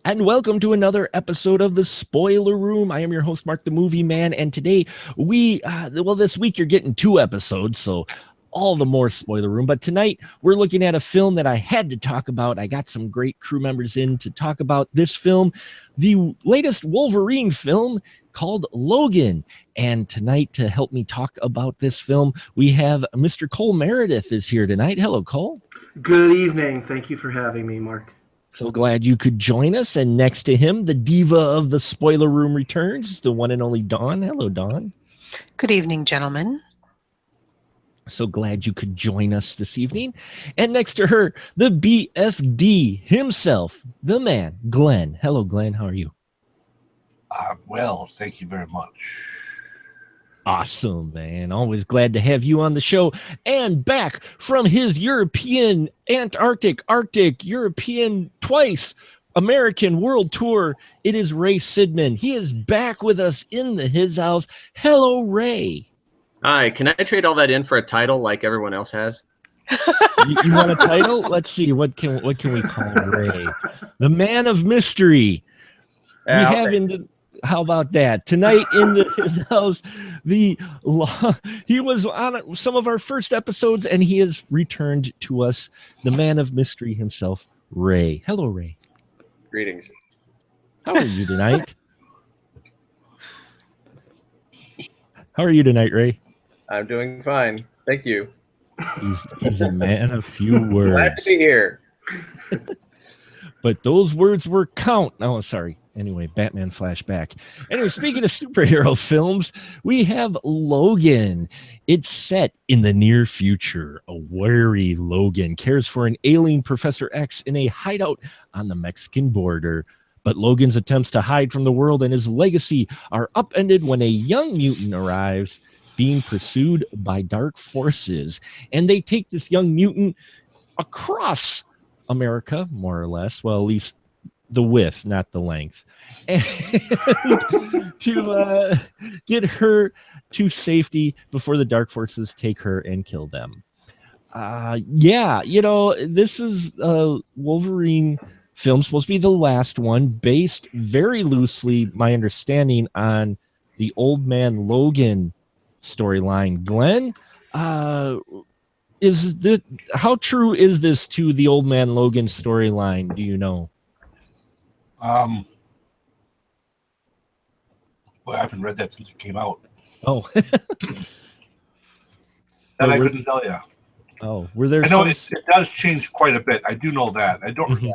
And welcome to another episode of the Spoiler Room. I am your host, Mark the Movie Man, and today this week you're getting 2 episodes, so all the more Spoiler Room. But tonight we're looking at a film that I had to talk about. I got some great crew members in to talk about this film, the latest Wolverine film called Logan. And tonight, to help me talk about this film, we have Mr. Cole Meredith is here tonight. Hello, Cole. Good evening. Thank you for having me, Mark. So glad you could join us. And next to him, the diva of the Spoiler Room returns, the one and only Dawn. Hello, Dawn. Good evening, gentlemen. So glad you could join us this evening. And next to her, the BFD himself, the man, Glenn. Hello, Glenn. How are you? Well, thank you very much. Awesome, man. Always glad to have you on the show. And back from his European, Antarctic, European, twice American world tour, it is Ray Sidman. He is back with us in his house. Hello, Ray. Hi, can I trade all that in for a title like everyone else has? You want a title? Let's see. What can we call Ray? The man of mystery. How about that? Tonight in the house, he was on some of our first episodes, and he has returned to us, the man of mystery himself, Ray. Hello, Ray. Greetings. How are you tonight? How are you tonight, Ray? I'm doing fine. Thank you. He's a man of few words. Glad to be here. But those words were count. Oh, sorry. Anyway, Batman flashback. Anyway, speaking of superhero films, we have Logan. It's set in the near future. A wary Logan cares for an alien Professor X in a hideout on the Mexican border. But Logan's attempts to hide from the world and his legacy are upended when a young mutant arrives, being pursued by dark forces. And they take this young mutant across America, more or less. Well, at least the width, not the length, and to get her to safety before the dark forces take her and kill them. This is Wolverine film, supposed to be the last one, based very loosely, my understanding, on the Old Man Logan storyline. Glenn, how true is this to the Old Man Logan storyline? Do you know? Well, I haven't read that since it came out. Oh. I couldn't tell you. Oh, were there? I know it does change quite a bit. I do know that. I don't. Mm-hmm.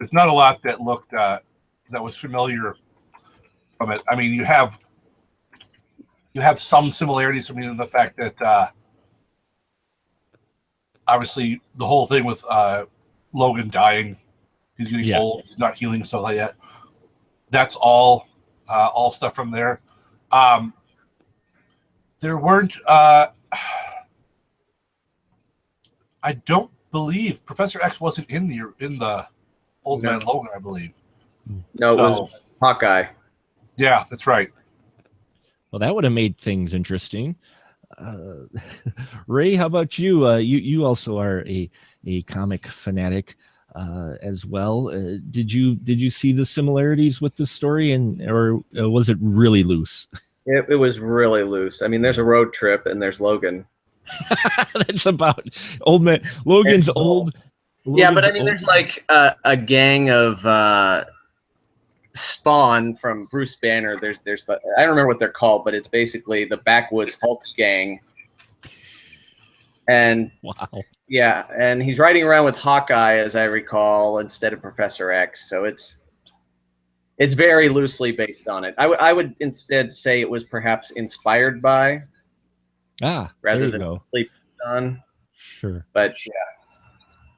There's not a lot that looked that was familiar from it. I mean, you have some similarities. I mean, in the fact that obviously the whole thing with Logan dying, he's getting old, he's not healing, stuff like that. That's all stuff from there. There weren't. I don't believe Professor X wasn't in the Old Man Logan. I believe. No, it was Hawkeye. Yeah, that's right. Well, that would have made things interesting. Ray, how about you? You also are a comic fanatic as well. Did you see the similarities with the story, or was it really loose? It was really loose. I mean, there's a road trip and there's Logan. That's about Old Man Logan's old. Yeah, but I mean, there's like a gang of Spawn from Bruce Banner. There's I don't remember what they're called, but it's basically the backwoods Hulk gang. And wow. Yeah, and he's riding around with Hawkeye, as I recall, instead of Professor X. So it's very loosely based on it. I would instead say it was perhaps inspired by, rather than sleep on. Sure, but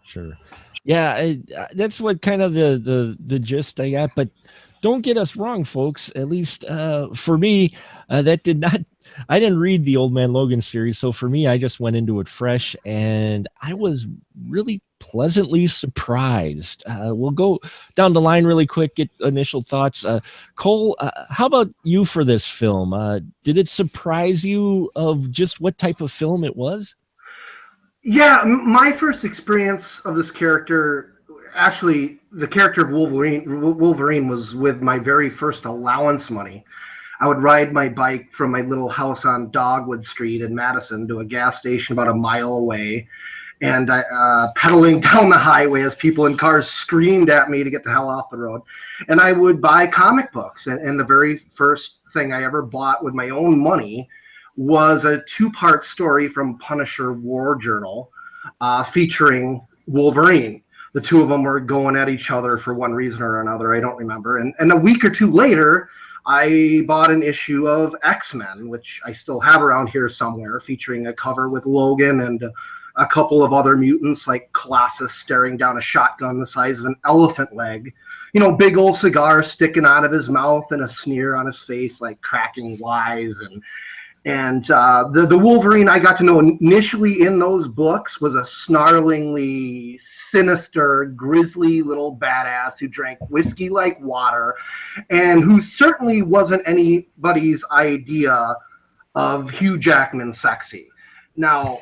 sure, yeah. That's what kind of the gist I got. But don't get us wrong, folks. At least for me, that did not. I didn't read the Old Man Logan series, so for me, I just went into it fresh, and I was really pleasantly surprised. We'll go down the line really quick, get initial thoughts. Cole, how about you for this film? Did it surprise you of just what type of film it was? Yeah, my first experience of this character actually, the character of Wolverine was with my very first allowance money. I would ride my bike from my little house on Dogwood Street in Madison to a gas station about a mile away, and pedaling down the highway as people in cars screamed at me to get the hell off the road. And I would buy comic books. And the very first thing I ever bought with my own money was a 2-part story from Punisher War Journal featuring Wolverine. The two of them were going at each other for one reason or another. I don't remember. And a week or two later, I bought an issue of X-Men, which I still have around here somewhere, featuring a cover with Logan and a couple of other mutants like Colossus staring down a shotgun the size of an elephant leg. You know, big old cigar sticking out of his mouth and a sneer on his face, like cracking wise. And the Wolverine I got to know initially in those books was a snarlingly sinister, grisly little badass who drank whiskey like water and who certainly wasn't anybody's idea of Hugh Jackman sexy. Now,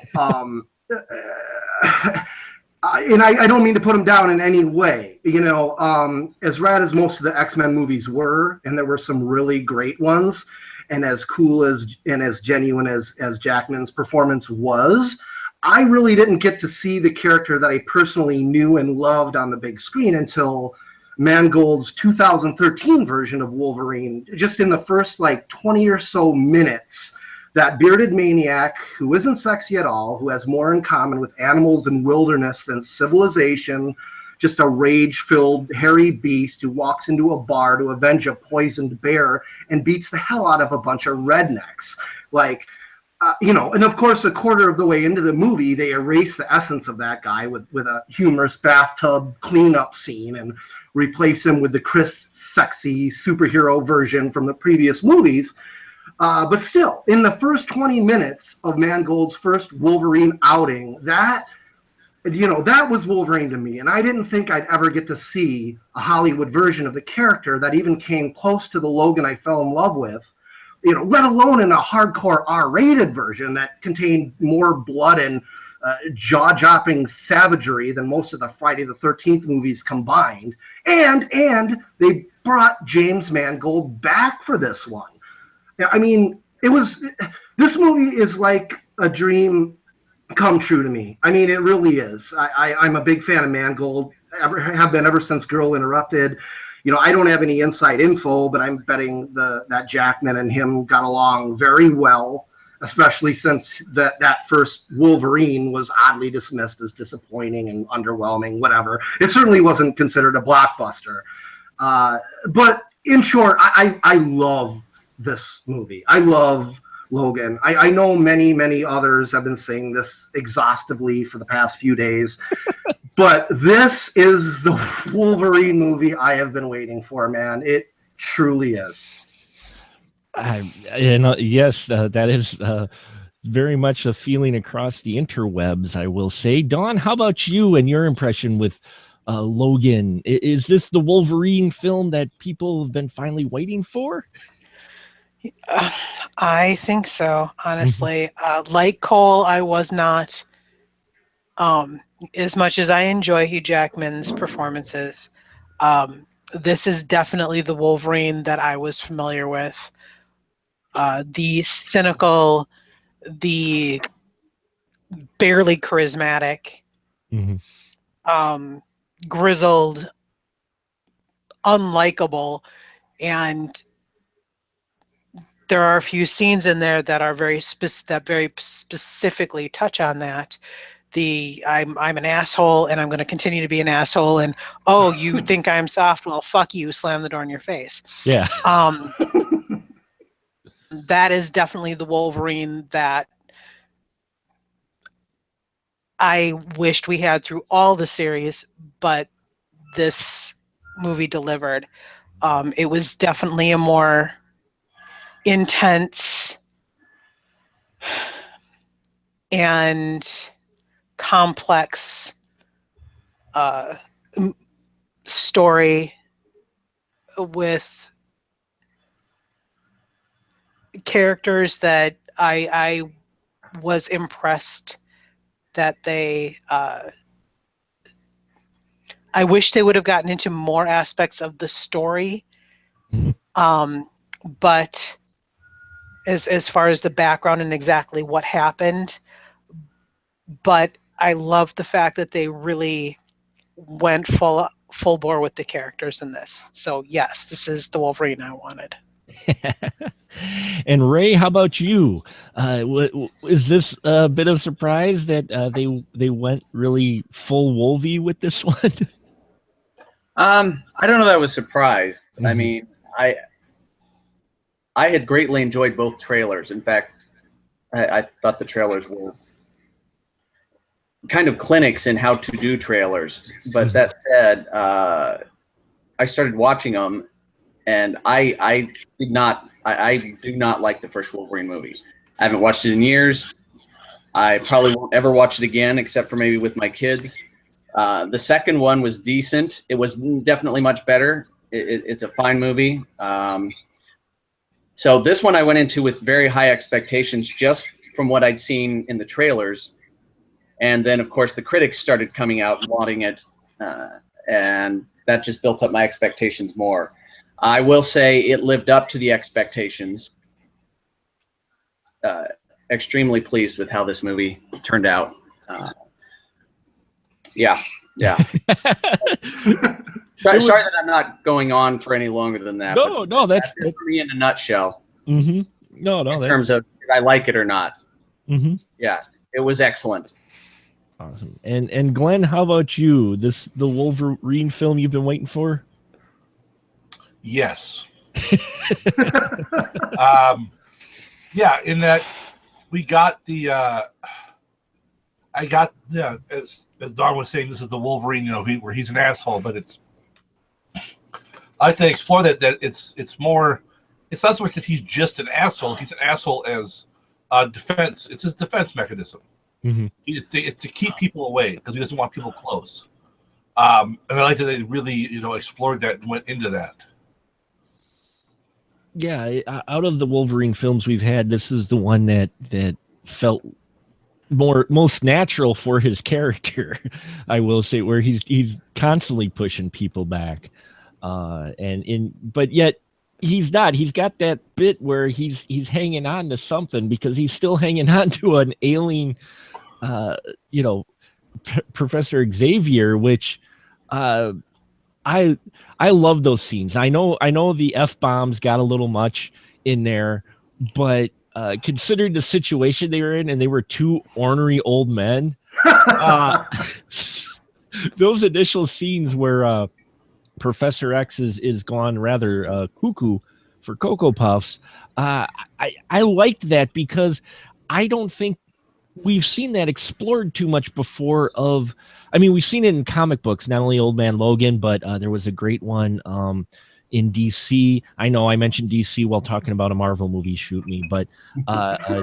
and I don't mean to put him down in any way. You know, as rad as most of the X-Men movies were, and there were some really great ones, and as cool and as genuine as Jackman's performance was, I really didn't get to see the character that I personally knew and loved on the big screen until Mangold's 2013 version of Wolverine. Just in the first like 20 or so minutes, that bearded maniac who isn't sexy at all, who has more in common with animals and wilderness than civilization, just a rage-filled, hairy beast who walks into a bar to avenge a poisoned bear and beats the hell out of a bunch of rednecks. Like, you know, and of course, a quarter of the way into the movie, they erase the essence of that guy with a humorous bathtub cleanup scene and replace him with the crisp, sexy superhero version from the previous movies. But still, in the first 20 minutes of Mangold's first Wolverine outing, that was Wolverine to me. And I didn't think I'd ever get to see a Hollywood version of the character that even came close to the Logan I fell in love with, you know, let alone in a hardcore R-rated version that contained more blood and jaw-dropping savagery than most of the Friday the 13th movies combined. And they brought James Mangold back for this one. I mean, this movie is like a dream come true to me. I mean, it really is. I'm a big fan of Mangold. Have been ever since Girl Interrupted. You know, I don't have any inside info, but I'm betting that Jackman and him got along very well, especially since that first Wolverine was oddly dismissed as disappointing and underwhelming, whatever. It certainly wasn't considered a blockbuster. But in short, I love this movie. I love Logan. I know many others have been saying this exhaustively for the past few days, but this is the Wolverine movie I have been waiting for, man. It truly is. Yes, that is very much a feeling across the interwebs, I will say. Dawn, how about you and your impression with Logan? Is this the Wolverine film that people have been finally waiting for? I think so, honestly. Like Cole, I was not, as much as I enjoy Hugh Jackman's performances, this is definitely the Wolverine that I was familiar with. The cynical, the barely charismatic, grizzled, unlikable, and there are a few scenes in there that are very specifically touch on that. I'm an asshole and I'm going to continue to be an asshole, and oh, you think I'm soft? Well, fuck you! Slam the door in your face. Yeah. That is definitely the Wolverine that I wished we had through all the series, but this movie delivered. It was definitely a more intense and complex story with characters that I was impressed that they I wish they would have gotten into more aspects of the story. But as far as the background and exactly what happened, but I love the fact that they really went full bore with the characters in this. So yes, this is the Wolverine I wanted. And Ray, how about you? Is this a bit of surprise that they went really full Wolvie with this one? I don't know that I was surprised. Mm-hmm. I mean, I had greatly enjoyed both trailers. In fact, I thought the trailers were kind of clinics in how to do trailers. But that said, I started watching them, and I do not like the first Wolverine movie. I haven't watched it in years. I probably won't ever watch it again, except for maybe with my kids. The second one was decent. It was definitely much better. It's a fine movie. So this one I went into with very high expectations just from what I'd seen in the trailers. And then, of course, the critics started coming out wanting it, and that just built up my expectations more. I will say it lived up to the expectations. Extremely pleased with how this movie turned out. Yeah. Sorry that I'm not going on for any longer than that. No, that's it for me in a nutshell. Mm-hmm. No, in terms of did I like it or not. Mm-hmm. Yeah, it was excellent. Awesome. And Glenn, how about you? The Wolverine film you've been waiting for? Yes. Yeah, in that we got the as Don was saying, this is the Wolverine, where he's an asshole, but it's I like to explore that it's more, it's not so much that he's just an asshole. He's an asshole as defense. It's his defense mechanism. Mm-hmm. It's to keep people away because he doesn't want people close. And I like that they really explored that and went into that. Yeah, out of the Wolverine films we've had, this is the one that felt most natural for his character. I will say, where he's constantly pushing people back, but yet he's not. He's got that bit where he's hanging on to something because he's still hanging on to an alien, Professor Xavier, which I love those scenes. I know the F-bombs got a little much in there, but considering the situation they were in and they were two ornery old men, those initial scenes where Professor X is gone rather cuckoo for Cocoa Puffs, I liked that because I don't think we've seen that explored too much before. We've seen it in comic books, not only Old Man Logan, but there was a great one in DC. I know I mentioned DC while talking about a Marvel movie, shoot me, but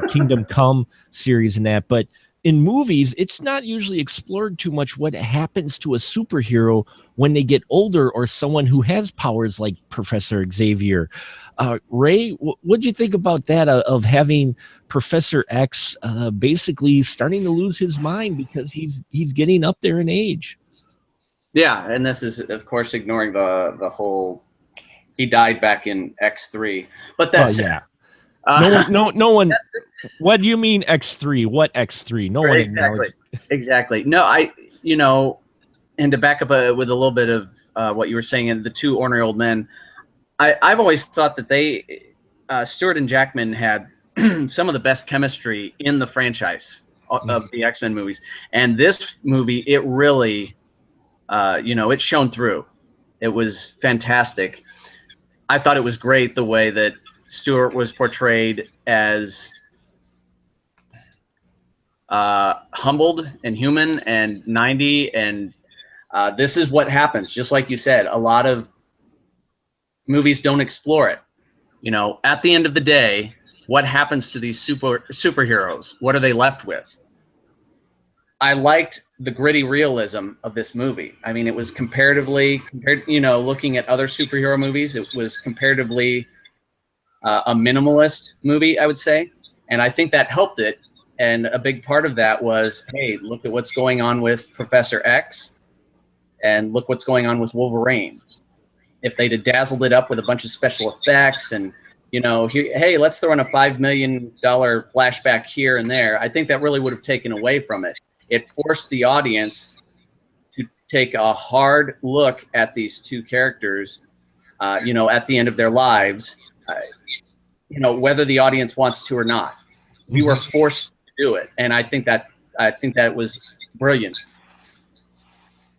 Kingdom Come series and that. But in movies, it's not usually explored too much what happens to a superhero when they get older or someone who has powers like Professor Xavier. Ray, what'd you think about that, of having Professor X basically starting to lose his mind because he's getting up there in age? Yeah, and this is, of course, ignoring the whole he died back in X3. But that's no one. What do you mean X3? What X3? No one acknowledged. Exactly. No, and to back up with a little bit of what you were saying, and the two ornery old men, I've always thought that Stewart and Jackman had some of the best chemistry in the franchise of the X-Men movies. And this movie, it really, it shone through. It was fantastic. I thought it was great the way that Stewart was portrayed as humbled and human and 90. And this is what happens. Just like you said, a lot of movies don't explore it. At the end of the day, what happens to these superheroes? What are they left with? I liked the gritty realism of this movie. I mean, it was looking at other superhero movies, it was comparatively a minimalist movie, I would say. And I think that helped it. And a big part of that was, hey, look at what's going on with Professor X. And look what's going on with Wolverine. If they'd have dazzled it up with a bunch of special effects and, hey, let's throw in a $5 million flashback here and there, I think that really would have taken away from it. It forced the audience to take a hard look at these two characters, at the end of their lives, whether the audience wants to or not. We were forced to do it, and I think that was brilliant.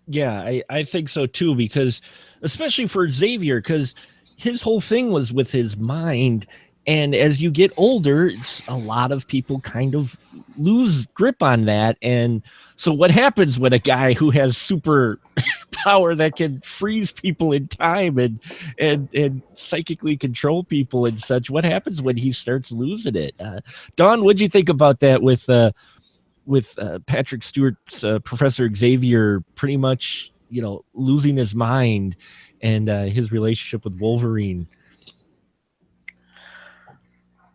Yeah, I think so too, because especially for Xavier, because his whole thing was with his mind. And as you get older, a lot of people kind of lose grip on that. And so what happens when a guy who has super power that can freeze people in time and psychically control people and such, what happens when he starts losing it? Dawn, what'd you think about that with Patrick Stewart's Professor Xavier pretty much, losing his mind and his relationship with Wolverine?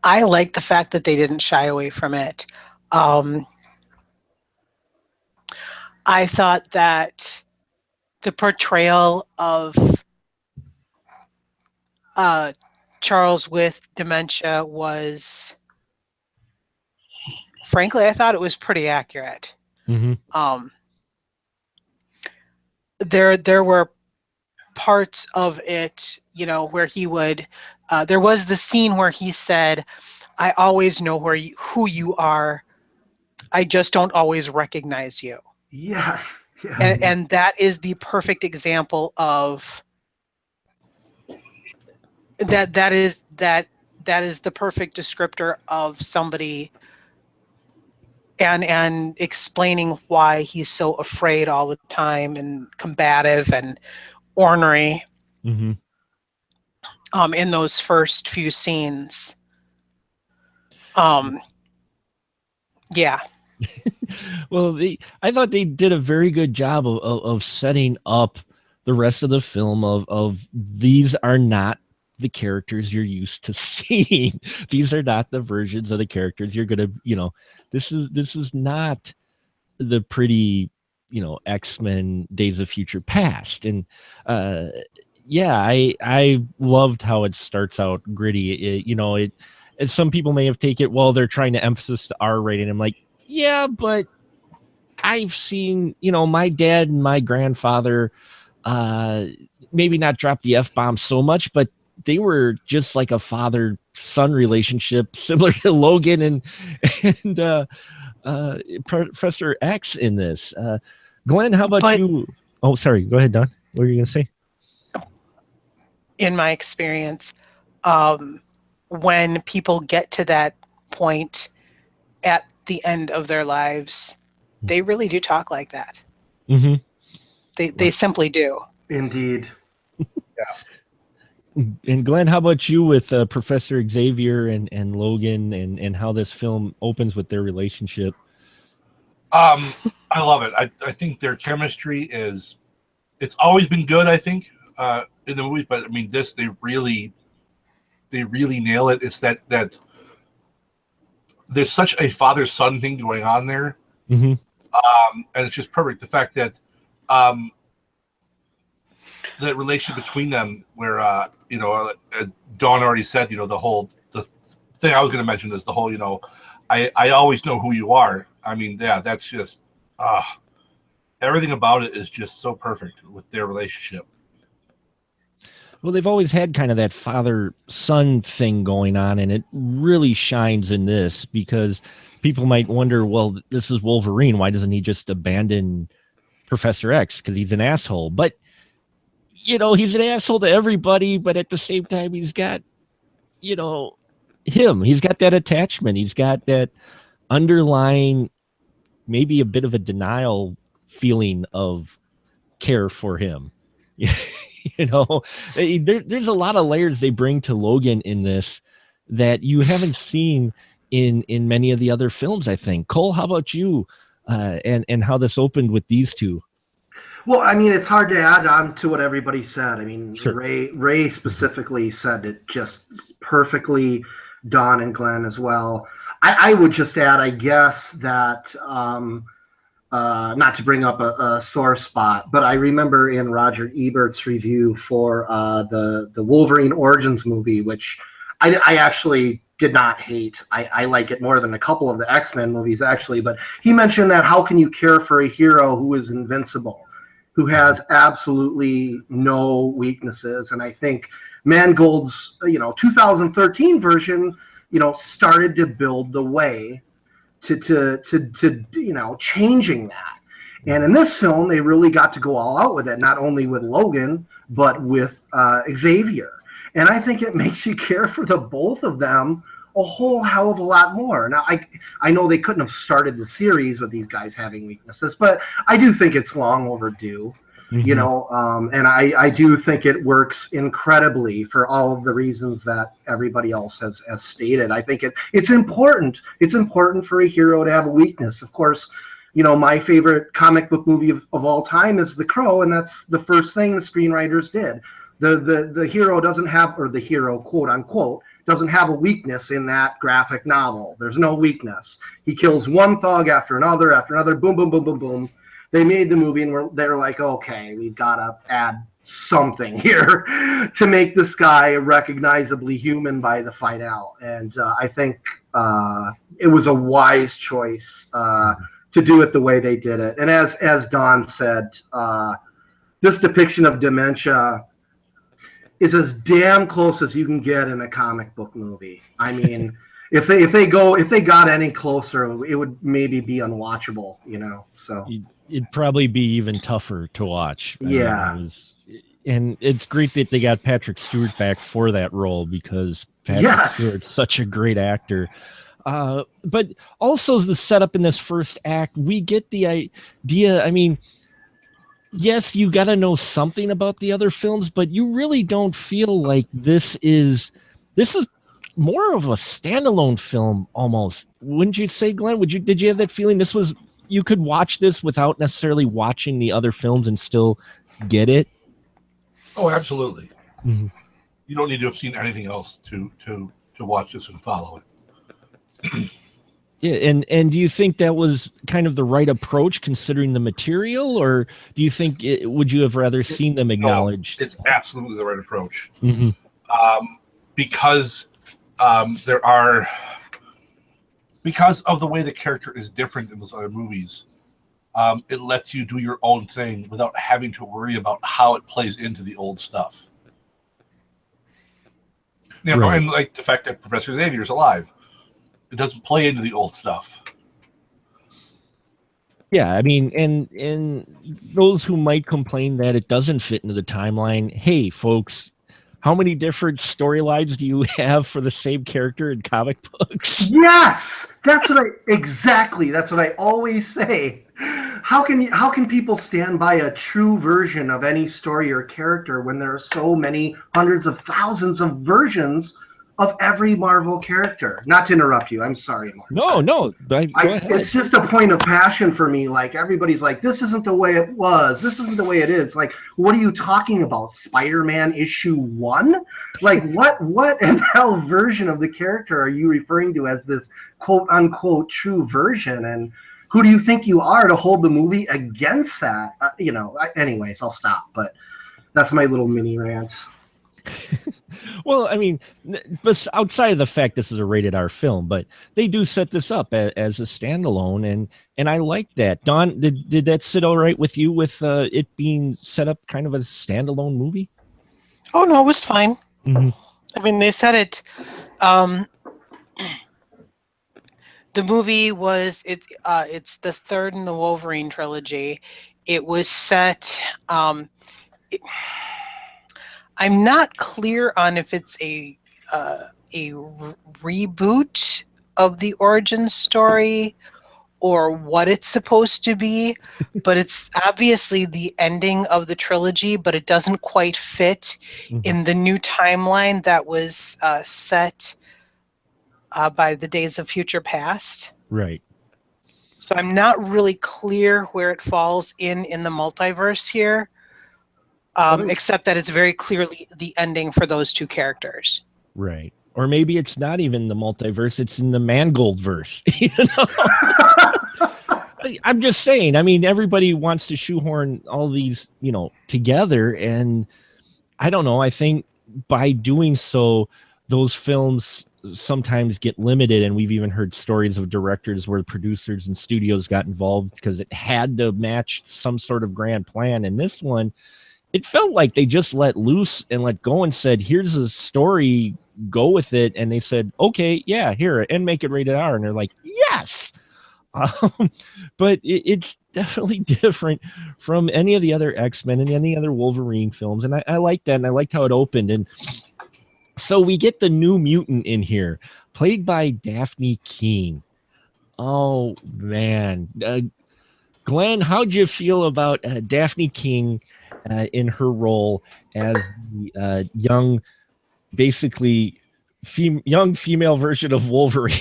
I like the fact that they didn't shy away from it. I thought that the portrayal of Charles with dementia was, frankly, I thought it was pretty accurate. Mm-hmm. There were parts of it, where he would. There was the scene where he said, "I always know who you are. I just don't always recognize you." Yes. Yeah. And that is the perfect example of that. That is the perfect descriptor of somebody, and explaining why he's so afraid all the time and combative and ornery. Mm-hmm. In those first few scenes. Yeah. Well, I thought they did a very good job of setting up the rest of the film of these are not the characters you're used to seeing. These are not the versions of the characters you're gonna, this is not the pretty, X-Men Days of Future Past. And yeah, I loved how it starts out gritty. And some people may have taken it, well, they're trying to emphasize the R rating. I'm like, yeah, but I've seen, my dad and my grandfather maybe not drop the F-bomb so much, but they were just like a father-son relationship, similar to Logan and Professor X in this. Glenn, how about you? Oh, sorry. Go ahead, Don. What were you going to say? In my experience, when people get to that point at the end of their lives, they really do talk like that. Mm-hmm. They simply do. Indeed. Yeah. And Glenn, how about you with Professor Xavier and Logan and how this film opens with their relationship? I love it. I think their chemistry it's always been good, I think, in the movies, but I mean this they really nail it. It's that there's such a father-son thing going on there. Mm-hmm. And it's just perfect. The fact that the relationship between them where Dawn already said, the thing I was going to mention is the whole, I always know who you are. I mean, yeah, that's just everything about it is just so perfect with their relationship. Well, they've always had kind of that father-son thing going on, and it really shines in this because people might wonder, well, this is Wolverine. Why doesn't he just abandon Professor X? Because he's an asshole. But, he's an asshole to everybody, but at the same time, he's got, him. He's got that attachment. He's got that underlying, maybe a bit of a denial feeling of care for him. There's a lot of layers they bring to Logan in this that you haven't seen in many of the other films, I think. Cole, how about you and how this opened with these two? Well, I mean, it's hard to add on to what everybody said. I mean, Sure. Ray specifically said it just perfectly, Don and Glenn as well. I would just add, I guess, that not to bring up a sore spot, but I remember in Roger Ebert's review for the Wolverine Origins movie, which I actually did not hate. I like it more than a couple of the X-Men movies, actually. But he mentioned that how can you care for a hero who is invincible, who has absolutely no weaknesses? And I think Mangold's 2013 version started to build the way to changing that. And in this film, they really got to go all out with it, not only with Logan, but with Xavier. And I think it makes you care for the both of them a whole hell of a lot more. Now, I know they couldn't have started the series with these guys having weaknesses, but I do think it's long overdue. And I do think it works incredibly for all of the reasons that everybody else has stated. I think it's important. It's important for a hero to have a weakness. Of course, my favorite comic book movie of all time is The Crow, and that's the first thing the screenwriters did. The hero doesn't have, or the hero, quote unquote, doesn't have a weakness in that graphic novel. There's no weakness. He kills one thug after another, boom, boom, boom, boom, boom. They made the movie, and they're like, okay, we've got to add something here to make this guy recognizably human by the fight out. And I think it was a wise choice to do it the way they did it. And as Don said, this depiction of dementia is as damn close as you can get in a comic book movie. I mean, if they got any closer, it would maybe be unwatchable, So it'd probably be even tougher to watch. Yeah. And it's great that they got Patrick Stewart back for that role, because Patrick Stewart's such a great actor. But also the setup in this first act, we get the idea. I mean, yes, you got to know something about the other films, but you really don't feel like this is more of a standalone film almost. Wouldn't you say, Glenn? Did you have that feeling you could watch this without necessarily watching the other films and still get it? Oh, absolutely. Mm-hmm. You don't need to have seen anything else to watch this and follow it. Yeah, and do you think that was kind of the right approach considering the material, or do you think would you have rather seen them acknowledge? No, it's absolutely the right approach. Mm-hmm. Because because of the way the character is different in those other movies, it lets you do your own thing without having to worry about how it plays into the old stuff. Right. And like the fact that Professor Xavier is alive. It doesn't play into the old stuff. Yeah, I mean, and those who might complain that it doesn't fit into the timeline, hey, folks, how many different storylines do you have for the same character in comic books? Yes, that's what I always say. How can people stand by a true version of any story or character when there are so many hundreds of thousands of versions of every Marvel character? Not to interrupt you, I'm sorry, Mark. No, go ahead. It's just a point of passion for me. Like, everybody's like, this isn't the way it was. This isn't the way it is. Like, what are you talking about? Spider-Man issue 1? Like, what in hell version of the character are you referring to as this quote-unquote true version? And who do you think you are to hold the movie against that? Anyways, I'll stop. But that's my little mini rant. Well, I mean, but outside of the fact this is a rated R film, but they do set this up as a standalone, and I like that. Don, did that sit all right with you with it being set up kind of as a standalone movie? Oh no, it was fine. Mm-hmm. I mean, they said it. The movie was it's the third in the Wolverine trilogy. It was set. I'm not clear on if it's a reboot of the origin story or what it's supposed to be, but it's obviously the ending of the trilogy, but it doesn't quite fit in the new timeline that was set by the Days of Future Past. Right. So I'm not really clear where it falls in the multiverse here. Except that it's very clearly the ending for those two characters. Right. Or maybe it's not even the multiverse, it's in the Mangold verse. I'm just saying. I mean, everybody wants to shoehorn all these, together, and I don't know. I think by doing so, those films sometimes get limited, and we've even heard stories of directors where producers and studios got involved because it had to match some sort of grand plan. And this one, it felt like they just let loose and let go and said, here's a story, go with it. And they said, okay, yeah, here, and make it rated R. And they're like, yes. But it's definitely different from any of the other X-Men and any other Wolverine films. And I like that. And I liked how it opened. And so we get the New Mutant in here, played by Daphne Keane. Oh, man. Glenn, how'd you feel about Daphne Keane in her role as the young, basically young female version of Wolverine?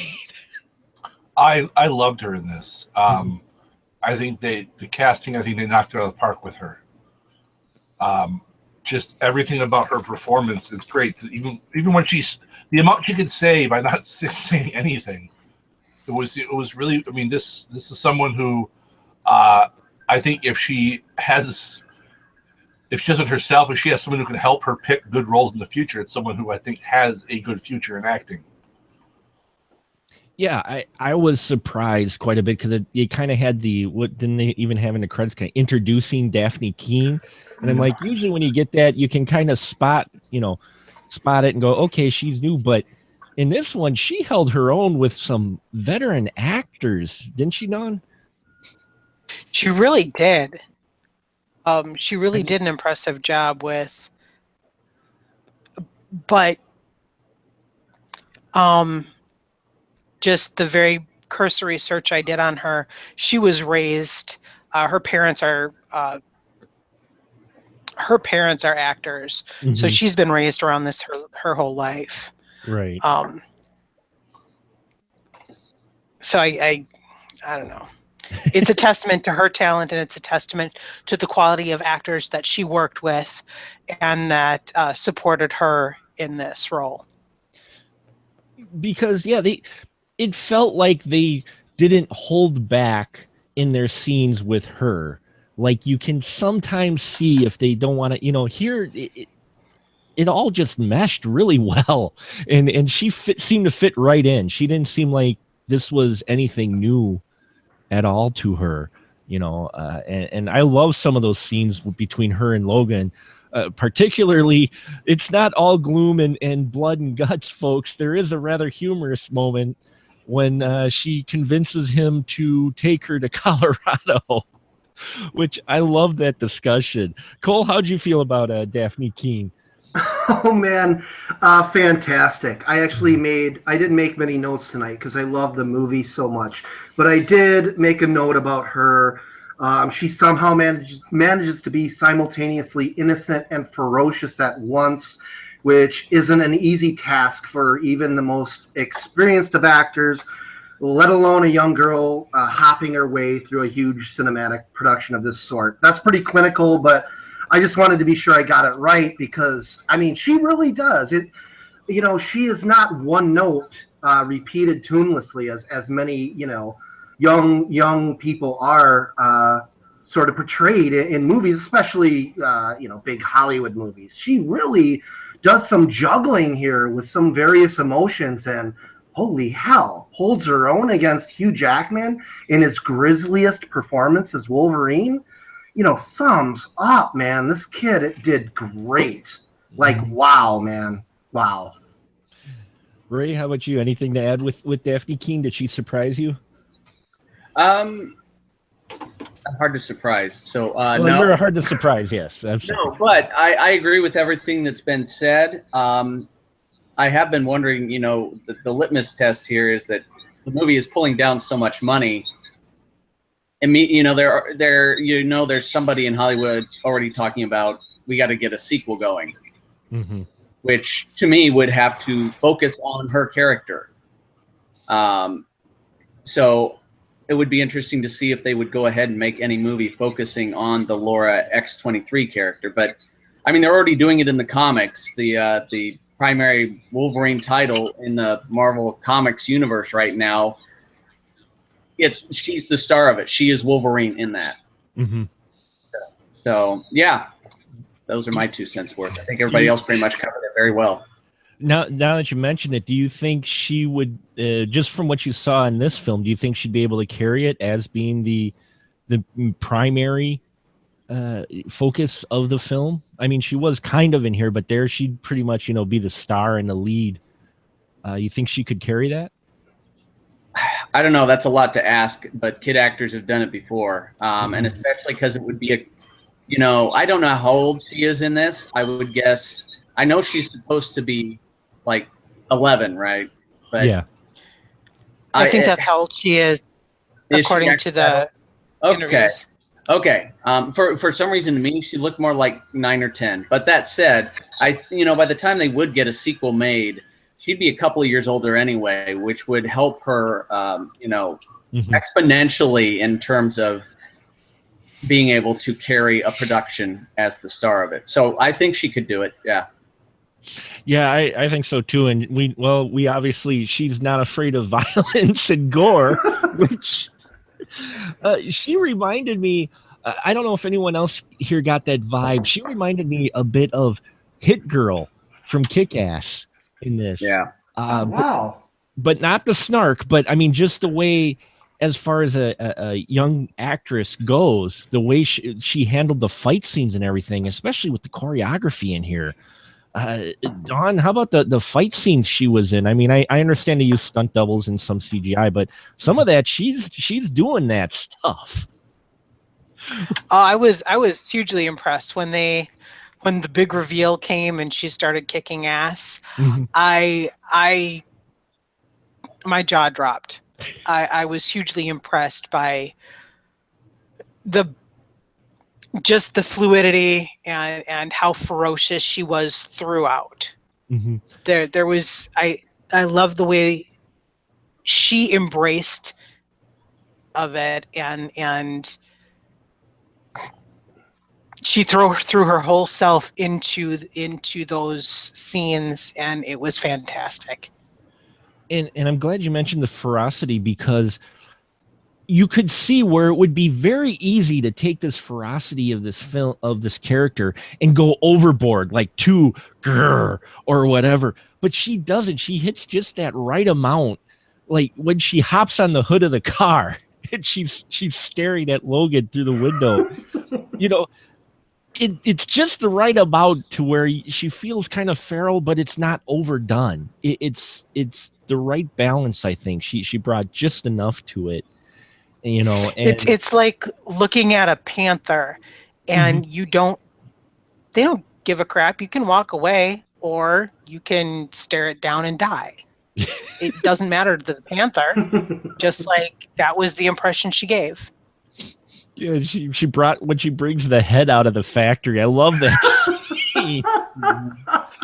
I loved her in this. I think the casting, I think they knocked it out of the park with her. Just everything about her performance is great. Even when the amount she could say by not saying anything, it was really. I mean, this is someone who I think if she doesn't herself, if she has someone who can help her pick good roles in the future, it's someone who I think has a good future in acting. Yeah, I was surprised quite a bit because it kind of had what didn't they even have in the credits, kind of introducing Daphne Keane, and I'm like, usually when you get that, you can kind of spot it and go, okay, she's new, but in this one, she held her own with some veteran actors, didn't she, Dawn? She really did. She really did an impressive job with, but just the very cursory search I did on her, she was raised. Her parents are actors, so she's been raised around this her whole life. Right. So I don't know. It's a testament to her talent, and it's a testament to the quality of actors that she worked with and that supported her in this role. Because it felt like they didn't hold back in their scenes with her. Like you can sometimes see if they don't want to, here it all just meshed really well, and she seemed to fit right in. She didn't seem like this was anything new at all to her, and I love some of those scenes between her and Logan. Particularly, it's not all gloom and blood and guts, folks. There is a rather humorous moment when she convinces him to take her to Colorado, which I love that discussion. Cole, how'd you feel about Daphne Keane? Oh man, fantastic! I didn't make many notes tonight because I love the movie so much, but I did make a note about her. She somehow manages to be simultaneously innocent and ferocious at once, which isn't an easy task for even the most experienced of actors, let alone a young girl hopping her way through a huge cinematic production of this sort. That's pretty clinical, but I just wanted to be sure I got it right because, I mean, she really does. She is not one note repeated tunelessly as many, young people are sort of portrayed in movies, especially big Hollywood movies. She really does some juggling here with some various emotions, and holy hell, holds her own against Hugh Jackman in his grisliest performance as Wolverine. Thumbs up, man. This kid did great. Like, wow, man. Wow. Ray, how about you? Anything to add with Daphne Keane? Did she surprise you? I'm hard to surprise. So no, you're hard to surprise. Yes, absolutely. No, but I agree with everything that's been said. I have been wondering. The litmus test here is that the movie is pulling down so much money. And there's somebody in Hollywood already talking about we got to get a sequel going, which to me would have to focus on her character. So it would be interesting to see if they would go ahead and make any movie focusing on the Laura X-23 character. But I mean, they're already doing it in the comics. The primary Wolverine title in the Marvel Comics universe right now she's the star of it. She is Wolverine in that. Mm-hmm. So yeah, those are my 2 cents worth. I think everybody else pretty much covered it very well. Now that you mention it, do you think she would, just from what you saw in this film, do you think she'd be able to carry it as being the primary focus of the film? I mean, she was kind of in here, but there she'd pretty much, be the star and the lead. You think she could carry that? I don't know. That's a lot to ask, but kid actors have done it before, and especially because it would be I don't know how old she is in this. I would guess. I know she's supposed to be like 11, right? But yeah, I think that's how old she is according to the interviews. Okay. For some reason, to me, she looked more like 9 or 10. But that said, by the time they would get a sequel made, she'd be a couple of years older anyway, which would help her, exponentially in terms of being able to carry a production as the star of it. So I think she could do it. Yeah. Yeah, I think so too. And we obviously, she's not afraid of violence and gore, which she reminded me. I don't know if anyone else here got that vibe. She reminded me a bit of Hit Girl from Kick-Ass in this. Yeah. Wow. But not the snark. But I mean, just the way, as far as a young actress goes, the way she handled the fight scenes and everything, especially with the choreography in here. Dawn, how about the fight scenes she was in? I mean, I understand they use stunt doubles and some CGI, but some of that she's doing that stuff. I was hugely impressed when the big reveal came and she started kicking ass. Mm-hmm. My jaw dropped. I was hugely impressed by just the fluidity and how ferocious she was throughout. Mm-hmm. There was I love the way she embraced of it and she threw her whole self into those scenes, and it was fantastic. And I'm glad you mentioned the ferocity, because you could see where it would be very easy to take this ferocity of this film, of this character, and go overboard, like too grrr or whatever. But she doesn't. She hits just that right amount. Like when she hops on the hood of the car and she's staring at Logan through the window. It's just the right amount to where she feels kind of feral, but it's not overdone. It's the right balance. I think she brought just enough to it. And it's like looking at a panther, and they don't give a crap. You can walk away, or you can stare it down and die. It doesn't matter to the panther. Just like that was the impression she gave. Yeah, she brought, when she brings the head out of the factory. I love that scene.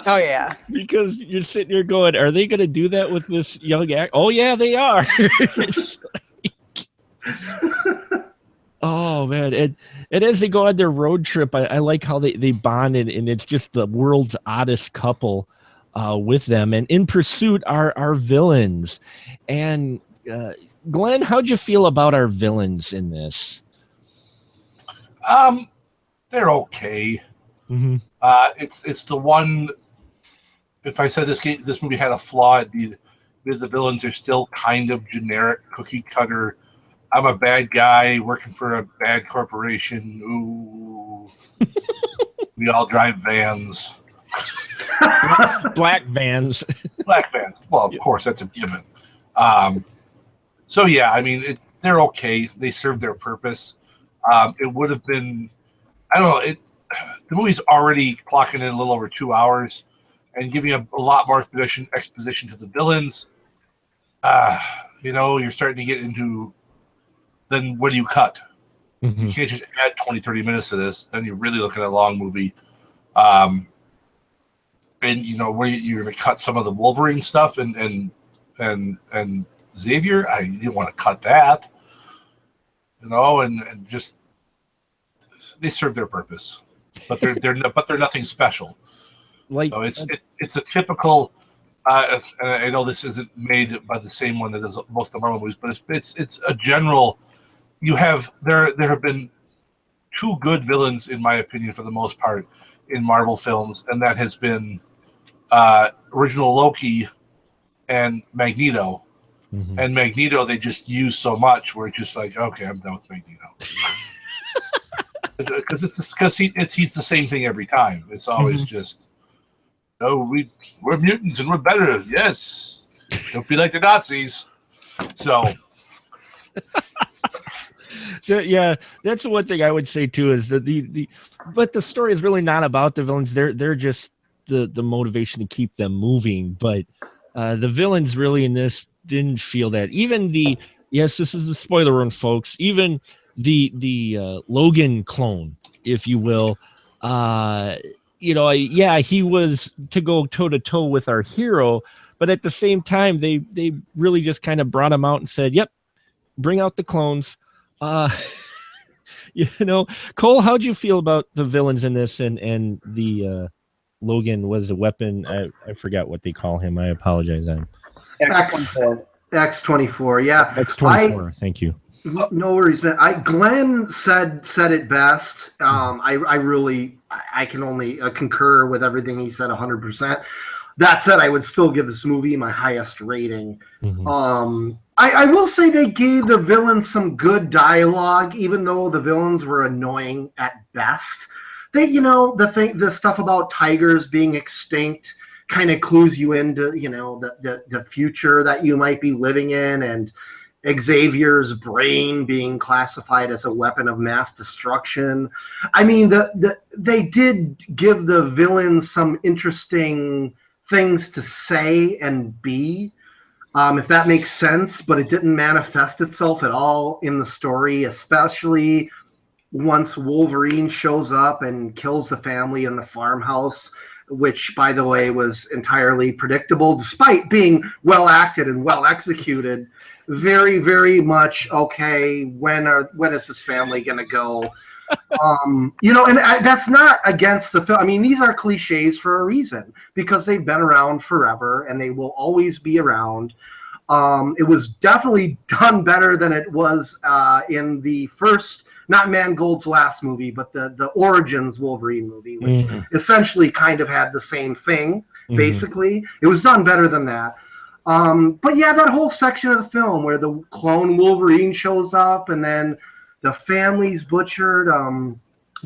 Oh yeah, because you're sitting here going, "Are they going to do that with this young act?" Oh yeah, they are. Oh man, and as they go on their road trip, I like how they bonded, and it's just the world's oddest couple with them. And in pursuit are our villains. And Glenn, how'd you feel about our villains in this? They're okay. Mm-hmm. It's the one. If I said this movie had a flaw, it'd be the villains are still kind of generic, cookie cutter. I'm a bad guy working for a bad corporation. Ooh, we all drive vans. Black vans. Black vans. Well, of course, that's a given. So yeah, I mean, they're okay. They serve their purpose. It would have been, I don't know. The movie's already clocking in a little over 2 hours, and giving a lot more exposition to the villains. You're starting to get into. Then what do you cut? Mm-hmm. You can't just add 20, 30 minutes to this. Then you're really looking at a long movie. And where you're going to cut some of the Wolverine stuff and Xavier. You didn't want to cut that. And just they serve their purpose, but they're nothing special. So it's a typical And I know this isn't made by the same one that does most of the Marvel movies, but it's a general. You have there have been two good villains, in my opinion, for the most part, in Marvel films, and that has been original Loki and Magneto. Mhm. And Magneto, they just use so much where it's just like, okay, I'm done with Magneto. Because he's the same thing every time. It's always just, no, we're mutants and we're better. Yes, don't be like the Nazis. So, yeah, that's the one thing I would say too is that but the story is really not about the villains. They're just the motivation to keep them moving. But the villains really in this didn't feel that. Even yes, this is the spoiler room, folks. Even the Logan clone, if you will, he was to go toe to toe with our hero, but at the same time, they really just kind of brought him out and said, "Yep, bring out the clones." Cole, how'd you feel about the villains in this and the Logan was a weapon? I forgot what they call him. I apologize. I'm X-24. X-24, yeah. X-24. Thank you. No worries, man. Glenn said it best. I can only concur with everything he said 100%. That said, I would still give this movie my highest rating. Mhm. I will say they gave the villains some good dialogue, even though the villains were annoying at best. The stuff about tigers being extinct kind of clues you into, the future that you might be living in, and Xavier's brain being classified as a weapon of mass destruction. I mean, they did give the villains some interesting things to say and be, if that makes sense, but it didn't manifest itself at all in the story, especially once Wolverine shows up and kills the family in the farmhouse, which, by the way, was entirely predictable, despite being well acted and well executed. Very, very much okay. When is this family going to go? That's not against the film. I mean, these are cliches for a reason because they've been around forever and they will always be around. It was definitely done better than it was in the first, not Mangold's last movie, but the Origins Wolverine movie, which essentially kind of had the same thing, basically. It was done better than that. But yeah, that whole section of the film where the clone Wolverine shows up and then the family's butchered,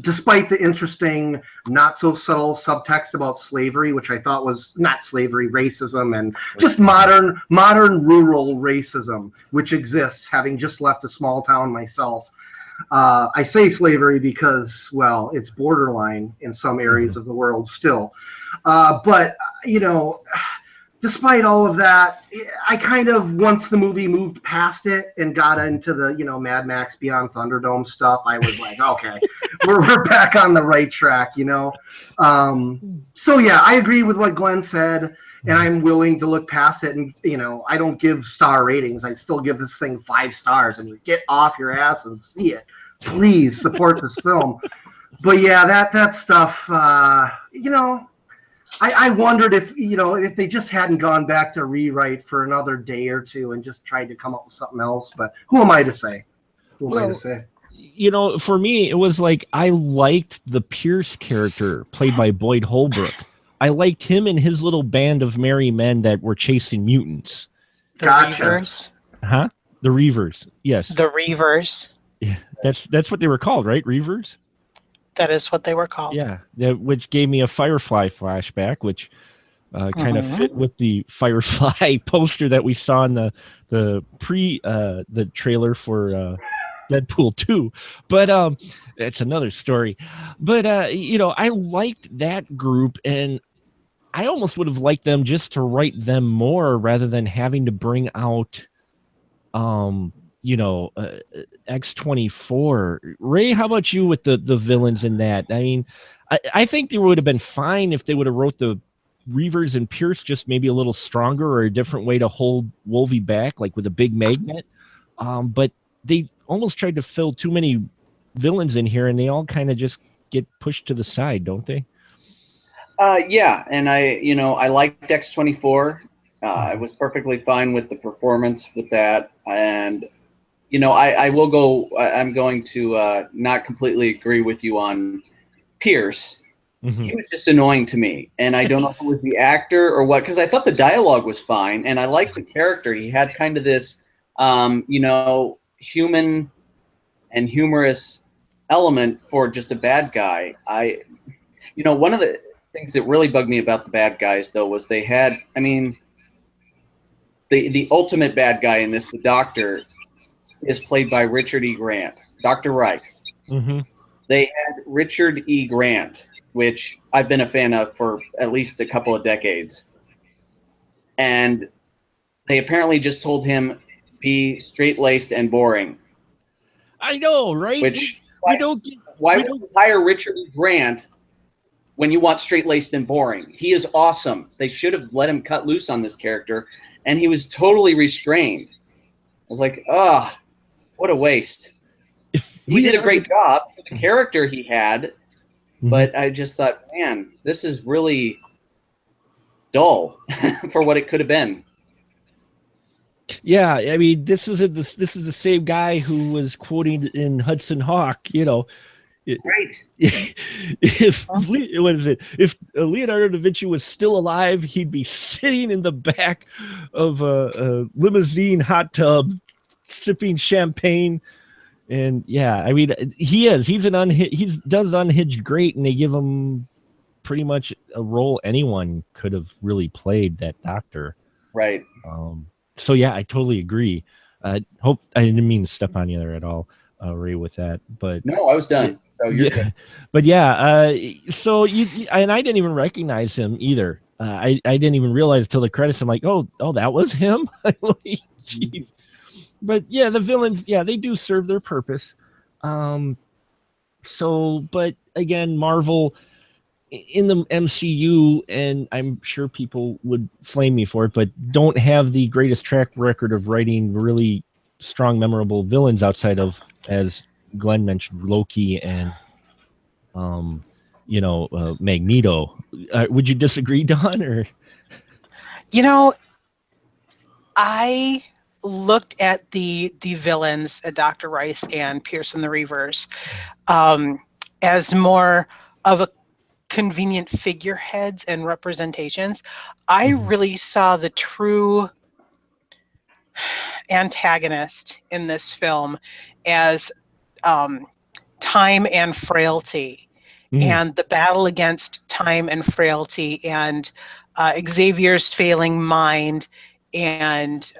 despite the interesting, not so subtle subtext about slavery, which I thought was not slavery, racism, and just modern rural racism, which exists, having just left a small town myself. I say slavery because, well, it's borderline in some areas of the world still. But, despite all of that, I kind of, once the movie moved past it and got into the, Mad Max Beyond Thunderdome stuff, I was like, okay, we're back on the right track, So yeah, I agree with what Glenn said, and I'm willing to look past it. And, I don't give star ratings. I still give this thing 5 stars. I mean, get off your ass and see it. Please support this film. But yeah, that stuff, I wondered if they just hadn't gone back to rewrite for another day or two and just tried to come up with something else. But who am I to say? For me, it was like I liked the Pierce character played by Boyd Holbrook. I liked him and his little band of merry men that were chasing mutants. The Reavers. Huh? The Reavers. Yes. The Reavers. Yeah, that's what they were called, right? Reavers? That is what they were called. Yeah, which gave me a Firefly flashback, which kind of fit with the Firefly poster that we saw in the the trailer for Deadpool 2. But that's another story. But I liked that group, and I almost would have liked them just to write them more rather than having to bring out X-24. Ray, how about you with the villains in that? I mean, I think they would have been fine if they would have wrote the Reavers and Pierce just maybe a little stronger or a different way to hold Wolvie back, like with a big magnet. But they almost tried to fill too many villains in here, and they all kind of just get pushed to the side, don't they? Yeah, and I liked X-24. I was perfectly fine with the performance with that, and I will go. I'm going to not completely agree with you on Pierce. He was just annoying to me, and I don't know if it was the actor or what, because I thought the dialogue was fine, and I liked the character. He had kind of this, human and humorous element for just a bad guy. One of the things that really bugged me about the bad guys, though, was they had, the ultimate bad guy in this, the Doctor, is played by Richard E. Grant, Dr. Rice. They had Richard E. Grant, which I've been a fan of for at least a couple of decades. And they apparently just told him be straight-laced and boring. I know, right? Which why would you hire Richard E. Grant when you want straight-laced and boring? He is awesome. They should have let him cut loose on this character, and he was totally restrained. I was like, what a waste. He did a great job for the character he had, but I just thought, man, this is really dull for what it could have been. Yeah, I mean, this is the same guy who was quoting in Hudson Hawk, Right. If Leonardo da Vinci was still alive, he'd be sitting in the back of a limousine hot tub, sipping champagne, and yeah, I mean, he does Unhinged great, and they give him pretty much a role anyone could have really played, that Doctor. Right. So yeah, I totally agree. Hope I didn't mean to step on you there at all, Ray, with that. But no, I was done. So you're good. But yeah, so and I didn't even recognize him either. I didn't even realize until the credits. I'm like, oh, that was him. Geez. But yeah, the villains, they do serve their purpose. But again, Marvel in the MCU, and I'm sure people would flame me for it, but don't have the greatest track record of writing really strong, memorable villains outside of, as Glenn mentioned, Loki and Magneto. Would you disagree, Don? Or I looked at the villains, Dr. Rice and Pearson the Reavers, as more of a convenient figureheads and representations. I really saw the true antagonist in this film as time and frailty, and the battle against time and frailty, and Xavier's failing mind, and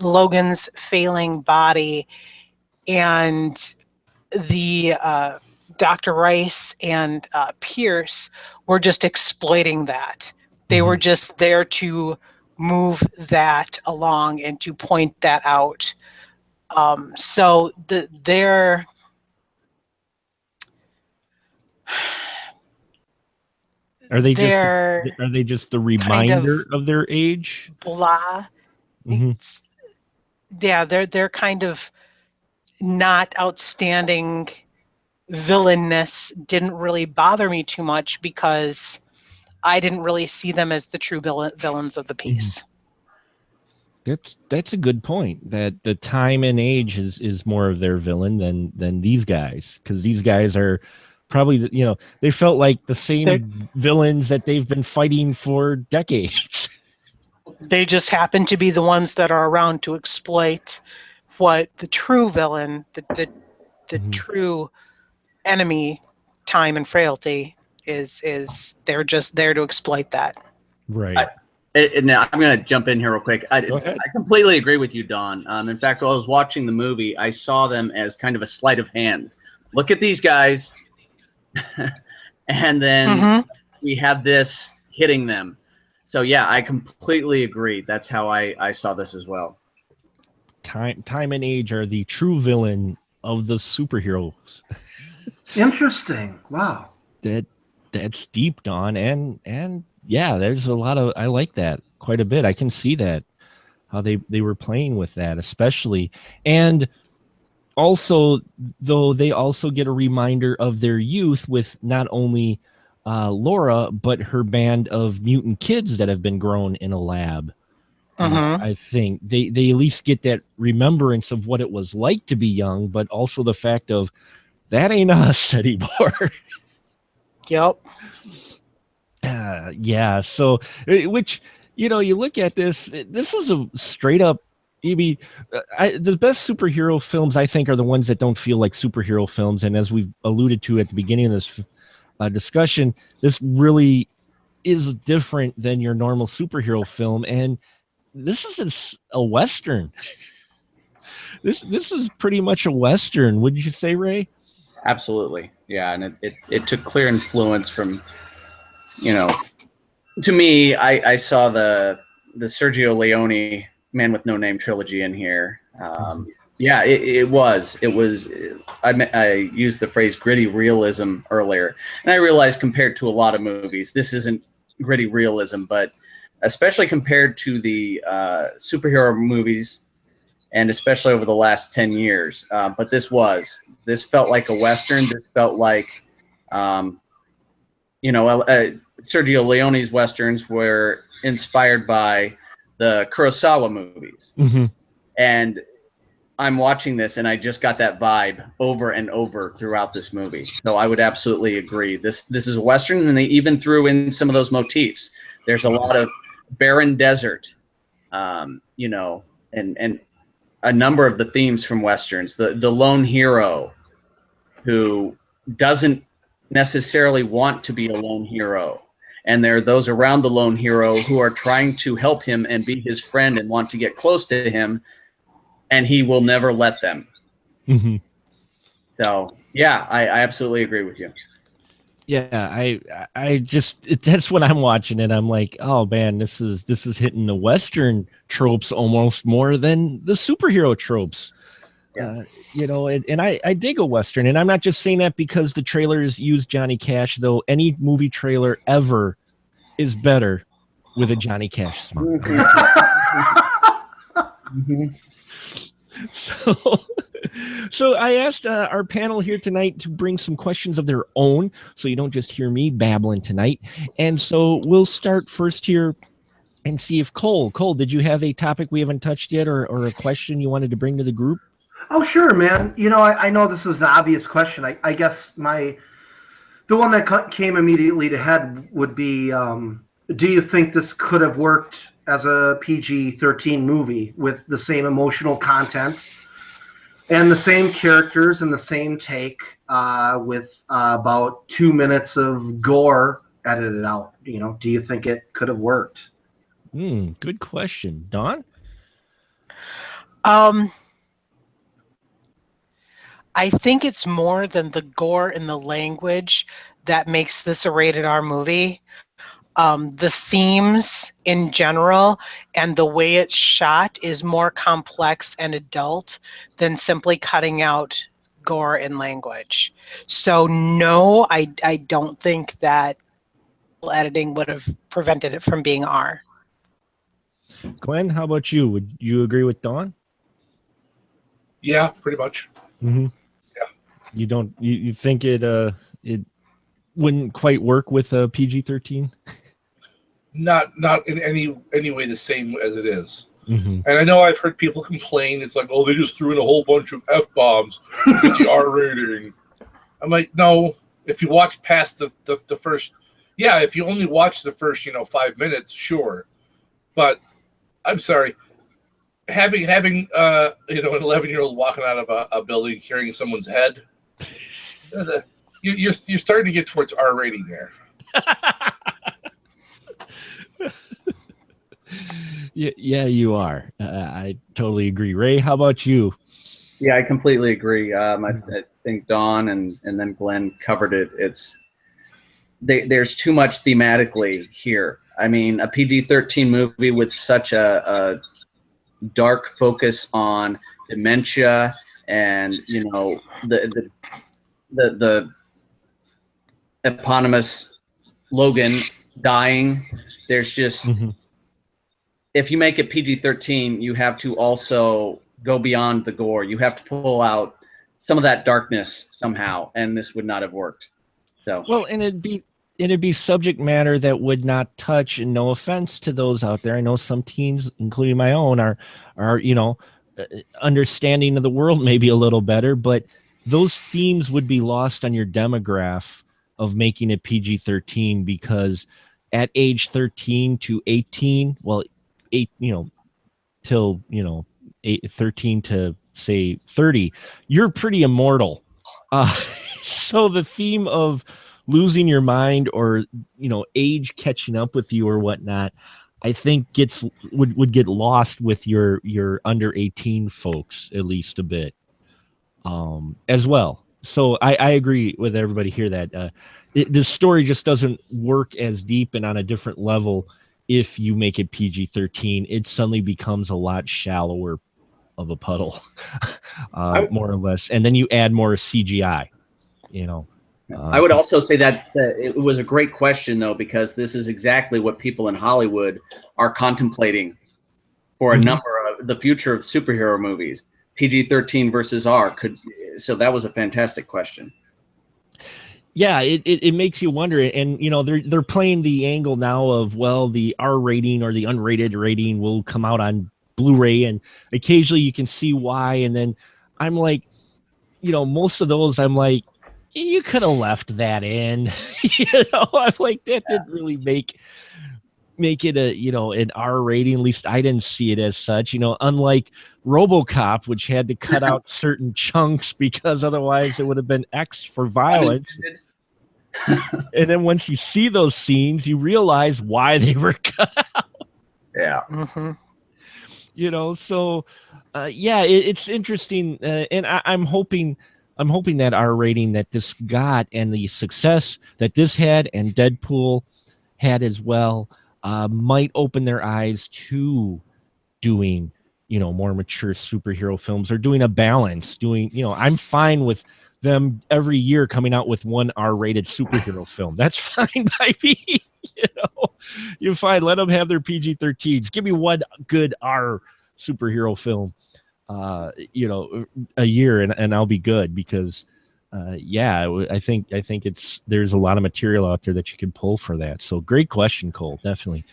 Logan's failing body, and the Dr. Rice and Pierce were just exploiting that. They were just there to move that along and to point that out. So they're are they just the reminder of their age? Blah. Yeah, they're kind of not outstanding. Villainous didn't really bother me too much because I didn't really see them as the true villains of the piece. That's a good point. That the time and age is more of their villain than these guys, because these guys are probably they felt like the same villains that they've been fighting for decades. They just happen to be the ones that are around to exploit what the true villain, the true enemy, time and frailty, is. They're just there to exploit that. Right. Now I'm going to jump in here real quick. I completely agree with you, Don. In fact, while I was watching the movie, I saw them as kind of a sleight of hand. Look at these guys, and then we have this hitting them. So yeah, I completely agree. That's how I saw this as well. Time and age are the true villain of the superheroes. Interesting. Wow. That's deep, Don, and yeah, there's a lot of, I like that quite a bit. I can see that, how they were playing with that, especially. And also, though, they also get a reminder of their youth with not only Laura, but her band of mutant kids that have been grown in a lab. I think they at least get that remembrance of what it was like to be young, but also the fact of that ain't us anymore. Yep. Yeah. So, which, you look at this was a straight up, the best superhero films, I think, are the ones that don't feel like superhero films. And as we've alluded to at the beginning of this discussion, this really is different than your normal superhero film. And this is a Western. This is pretty much a Western. Wouldn't you say, Ray? Absolutely. Yeah. And it took clear influence from, to me, I saw the Sergio Leone Man with No Name trilogy in here. Yeah, it was. I used the phrase gritty realism earlier, and I realized compared to a lot of movies, this isn't gritty realism, but especially compared to the superhero movies, and especially over the last 10 years. But this felt like a Western. This felt like, Sergio Leone's Westerns were inspired by the Kurosawa movies. And I'm watching this and I just got that vibe over and over throughout this movie. So I would absolutely agree. This is a Western, and they even threw in some of those motifs. There's a lot of barren desert, and a number of the themes from Westerns. The lone hero who doesn't necessarily want to be a lone hero. And there are those around the lone hero who are trying to help him and be his friend and want to get close to him, and he will never let them. So, yeah, I absolutely agree with you. Yeah, I just that's what I'm watching, and I'm like, oh man, this is hitting the Western tropes almost more than the superhero tropes. Yeah. And I dig a Western, and I'm not just saying that because the trailers use Johnny Cash, though any movie trailer ever is better with a Johnny Cash song. So I asked our panel here tonight to bring some questions of their own, so you don't just hear me babbling tonight. And so we'll start first here and see if Cole, did you have a topic we haven't touched yet, or a question you wanted to bring to the group? Oh, sure, man. I know this is an obvious question. I guess the one that came immediately to head would be, do you think this could have worked as a PG-13 movie with the same emotional content and the same characters and the same take, with about 2 minutes of gore edited out? Do you think it could have worked? Good question. Dawn? I think it's more than the gore and the language that makes this a rated R movie. The themes in general and the way it's shot is more complex and adult than simply cutting out gore and language. So no, I don't think that editing would have prevented it from being R. Glenn, how about you? Would you agree with Dawn? Yeah, pretty much. Yeah. You don't. You think it wouldn't quite work with a PG-13? Not in any way the same as it is. And I know I've heard people complain. It's like, oh, they just threw in a whole bunch of F-bombs to get the R rating. I'm like, no. If you watch past the first, yeah, if you only watch the first 5 minutes, sure. But I'm sorry, having an 11-year-old walking out of a building carrying someone's head, you're starting to get towards R rating there. Yeah, you are. I totally agree. Ray, how about you? Yeah, I completely agree. I think Dawn and then Glenn covered it. There's too much thematically here. I mean, a PG-13 movie with such a dark focus on dementia and the eponymous Logan dying. There's just if you make it PG-13, you have to also go beyond the gore. You have to pull out some of that darkness somehow, and this would not have worked. So well, and it'd it'd be subject matter that would not touch, and no offense to those out there. I know some teens, including my own, are understanding of the world maybe a little better, but those themes would be lost on your demograph of making it PG-13, because at age 13 to 18, well, till 13 to say 30, you're pretty immortal. So the theme of losing your mind, or age catching up with you or whatnot, I think would get lost with your under 18 folks, at least a bit, as well. So I agree with everybody here that the story just doesn't work as deep and on a different level if you make it PG-13. It suddenly becomes a lot shallower of a puddle, more or less, and then you add more CGI. I would also say that it was a great question, though, because this is exactly what people in Hollywood are contemplating for a number of the future of superhero movies. PG-13 versus R. So that was a fantastic question. Yeah, it makes you wonder, and they're playing the angle now of, well, the R rating or the unrated rating will come out on Blu-ray, and occasionally you can see why, and then I'm like, most of those I'm like, you could have left that in. I'm like, that didn't really make it an R rating. At least I didn't see it as such. Unlike RoboCop, which had to cut out certain chunks because otherwise it would have been X for violence. And then once you see those scenes, you realize why they were cut out. Yeah. Mm-hmm. So it's interesting, and I'm hoping that R rating that this got, and the success that this had and Deadpool had as well, might open their eyes to doing more mature superhero films, or doing a balance. I'm fine with them every year coming out with one R-rated superhero film. That's fine by me. You're fine. Let them have their PG-13s. Give me one good R superhero film, a year, and I'll be good, because I think there's a lot of material out there that you can pull for that. So great question, Cole. Definitely.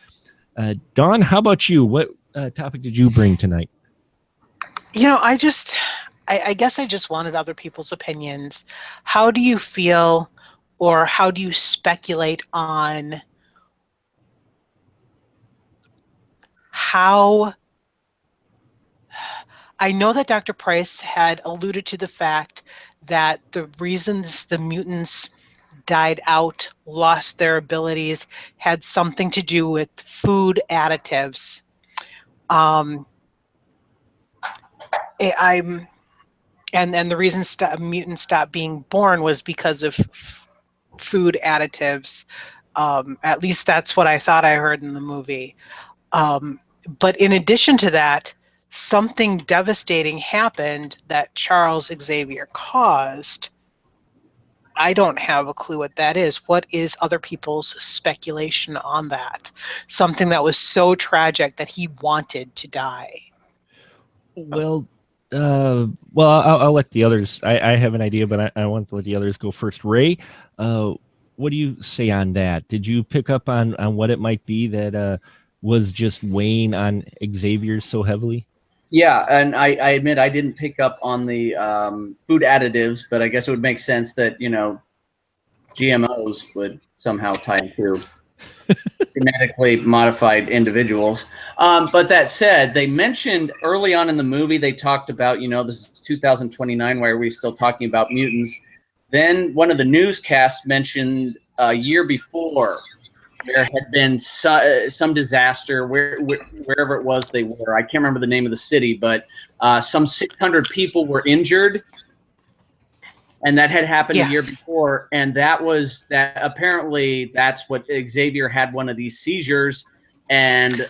Dawn, how about you? What topic did you bring tonight? I guess I just wanted other people's opinions. How do you feel, or how do you speculate on how? I know that Dr. Price had alluded to the fact that the reasons the mutants died out, lost their abilities, had something to do with food additives. And the reason mutants stopped being born was because of food additives. At least that's what I thought I heard in the movie. But in addition to that, something devastating happened that Charles Xavier caused. I don't have a clue what that is. What is other people's speculation on that? Something that was so tragic that he wanted to die. Well, I'll let the others. I have an idea, but I want to let the others go first. Ray, what do you say on that? Did you pick up on what it might be that was just weighing on Xavier so heavily? Yeah, and I admit I didn't pick up on the food additives, but I guess it would make sense that GMOs would somehow tie into genetically modified individuals. But that said, they mentioned early on in the movie, they talked about, this is 2029, why are we still talking about mutants? Then one of the newscasts mentioned a year before there had been some disaster wherever it was they were. I can't remember the name of the city, but some 600 people were injured. And that had happened a year before, and apparently that's what Xavier had, one of these seizures, and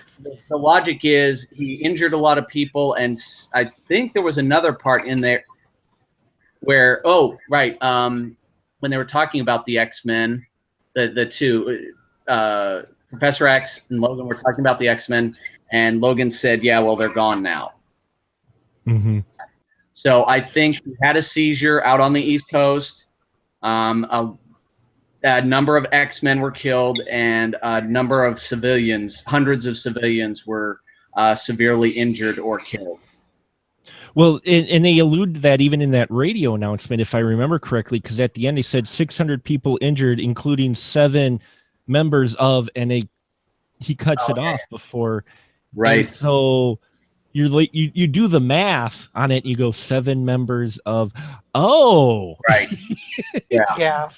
the logic is he injured a lot of people, and I think there was another part in there where, when they were talking about the X-Men, the two, Professor X and Logan were talking about the X-Men, and Logan said, yeah, well, they're gone now. Mm-hmm. So I think he had a seizure out on the East Coast. a number of X-Men were killed, and a number of civilians, hundreds of civilians, were severely injured or killed. Well, and they allude to that even in that radio announcement, if I remember correctly, because at the end they said 600 people injured, including 7 members of, and he cuts it off before. Right. And so you're like, you do the math on it, and you go 7 members of, Right. Yeah.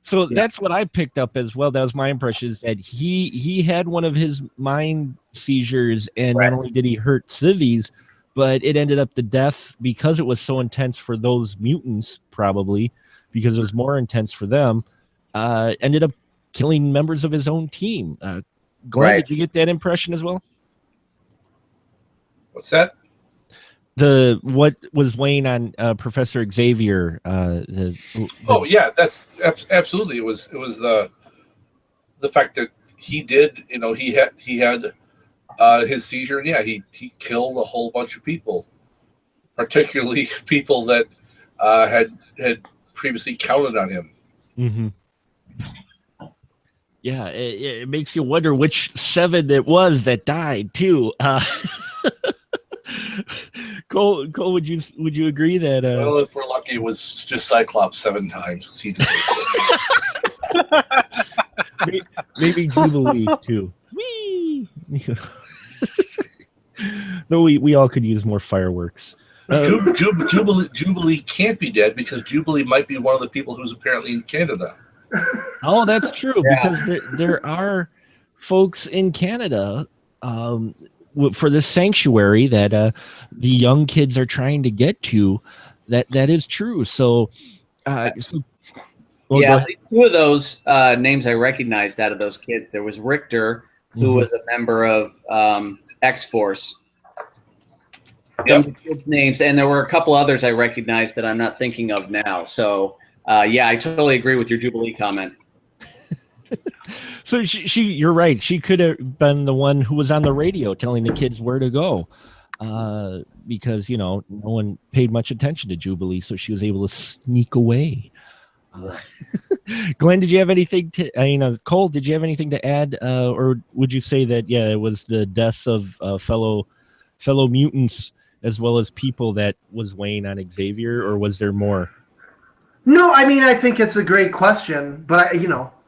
So that's what I picked up as well. That was my impression, is that he had one of his mind seizures, and not only did he hurt civvies, but it ended up the death, because it was so intense for those mutants, probably because it was more intense for them, ended up killing members of his own team. Glenn, did you get that impression as well? What's that? What was weighing on Professor Xavier? Oh yeah, that's absolutely. It was the fact that he did. He had his seizure, and he killed a whole bunch of people, particularly people that had previously counted on him. Mm-hmm. Yeah, it makes you wonder which 7 it was that died too. Cole, would you agree that? Well, if we're lucky, it was just Cyclops 7 times. He maybe Jubilee too. Whee! Though we all could use more fireworks. Jubilee can't be dead, because Jubilee might be one of the people who's apparently in Canada. Oh, that's true, because there are folks in Canada for this sanctuary that the young kids are trying to get to. That is true. So, two of those names I recognized out of those kids. There was Richter, who was a member of X-Force. Some of the kids' names, and there were a couple others I recognized that I'm not thinking of now. So, I totally agree with your Jubilee comment. So you're right. She could have been the one who was on the radio telling the kids where to go, because no one paid much attention to Jubilee, so she was able to sneak away. Glenn, did you have anything to? Cole, did you have anything to add, or would you say that it was the deaths of fellow mutants as well as people that was weighing on Xavier, or was there more? No, I think it's a great question, but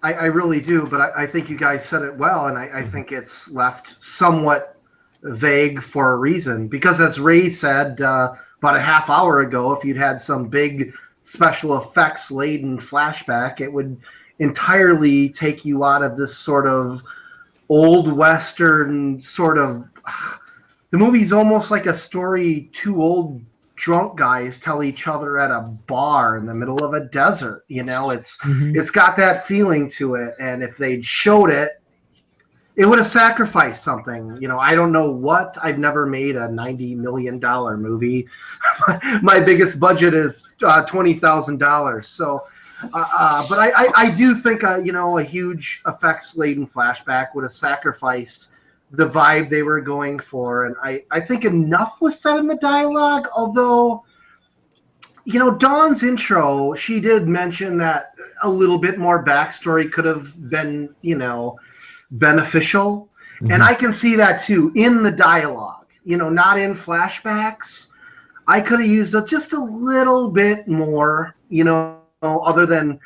I really do. But I think you guys said it well, and I think it's left somewhat vague for a reason. Because as Ray said about a half hour ago, if you'd had some big special effects laden flashback, it would entirely take you out of this sort of old Western sort of. The movie's almost like a story 2 old drunk guys tell each other at a bar in the middle of a desert. It's got that feeling to it, and if they'd showed it, it would have sacrificed something. I don't know what. I've never made a $90 million movie. My biggest budget is $20,000. So, but I do think a huge effects laden flashback would have sacrificed the vibe they were going for, and I think enough was said in the dialogue, although Dawn's intro, she did mention that a little bit more backstory could have been beneficial, and I can see that too in the dialogue, not in flashbacks. I could have used just a little bit more, other than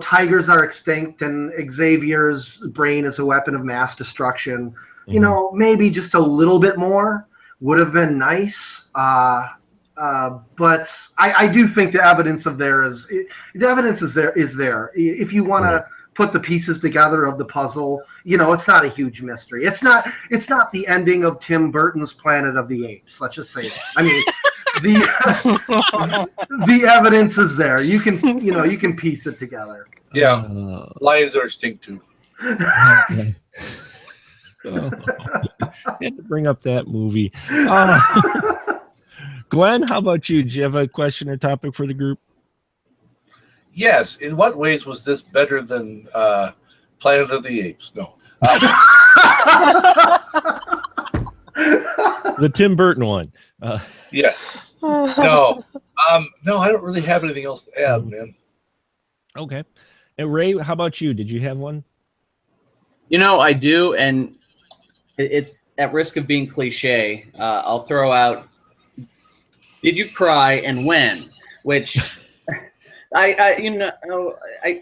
tigers are extinct and Xavier's brain is a weapon of mass destruction. Maybe just a little bit more would have been nice. But I do think the evidence is there. If you want to put the pieces together of the puzzle, it's not a huge mystery. It's not the ending of Tim Burton's Planet of the Apes. Let's just say that. The evidence is there. You can piece it together. Yeah, lions are extinct too. Had to bring up that movie. Glenn, how about you? Do you have a question or topic for the group? Yes. In what ways was this better than Planet of the Apes? No. The Tim Burton one. Yes. No. No, I don't really have anything else to add, man. Okay. And Ray, how about you? Did you have one? You know, I do, and it's at risk of being cliche. I'll throw out, did you cry and when? Which I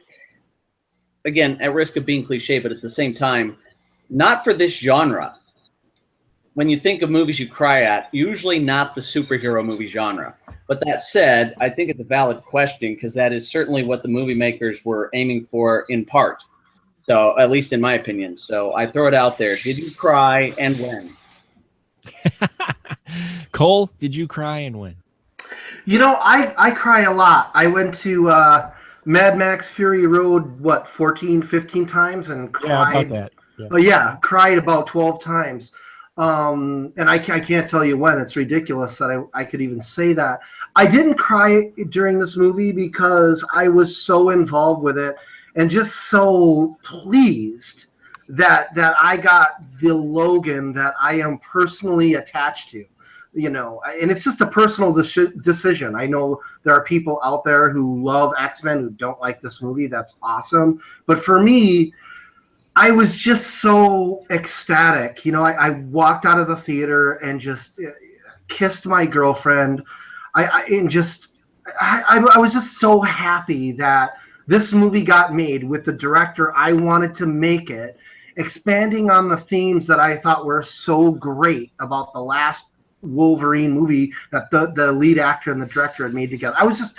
again, at risk of being cliche, but at the same time, not for this genre. When you think of movies you cry at, usually not the superhero movie genre. But that said, I think it's a valid question because that is certainly what the movie makers were aiming for in part. So, at least in my opinion. So, I throw it out there. Did you cry and when? Cole, did you cry and when? You know, I cry a lot. I went to Mad Max Fury Road, 14, 15 times and cried. Yeah, about that. Yeah. Oh, yeah, cried about 12 times. And I can't tell you when. It's ridiculous that I could even say that. I didn't cry during this movie because I was so involved with it and just so pleased that I got the Logan that I am personally attached to. You know, and it's just a personal decision. I know there are people out there who love X-Men who don't like this movie. That's awesome. But for me, I was just so ecstatic. You know, I walked out of the theater and just kissed my girlfriend. I was just so happy that this movie got made with the director I wanted to make it, expanding on the themes that I thought were so great about the last Wolverine movie that the lead actor and the director had made together. I was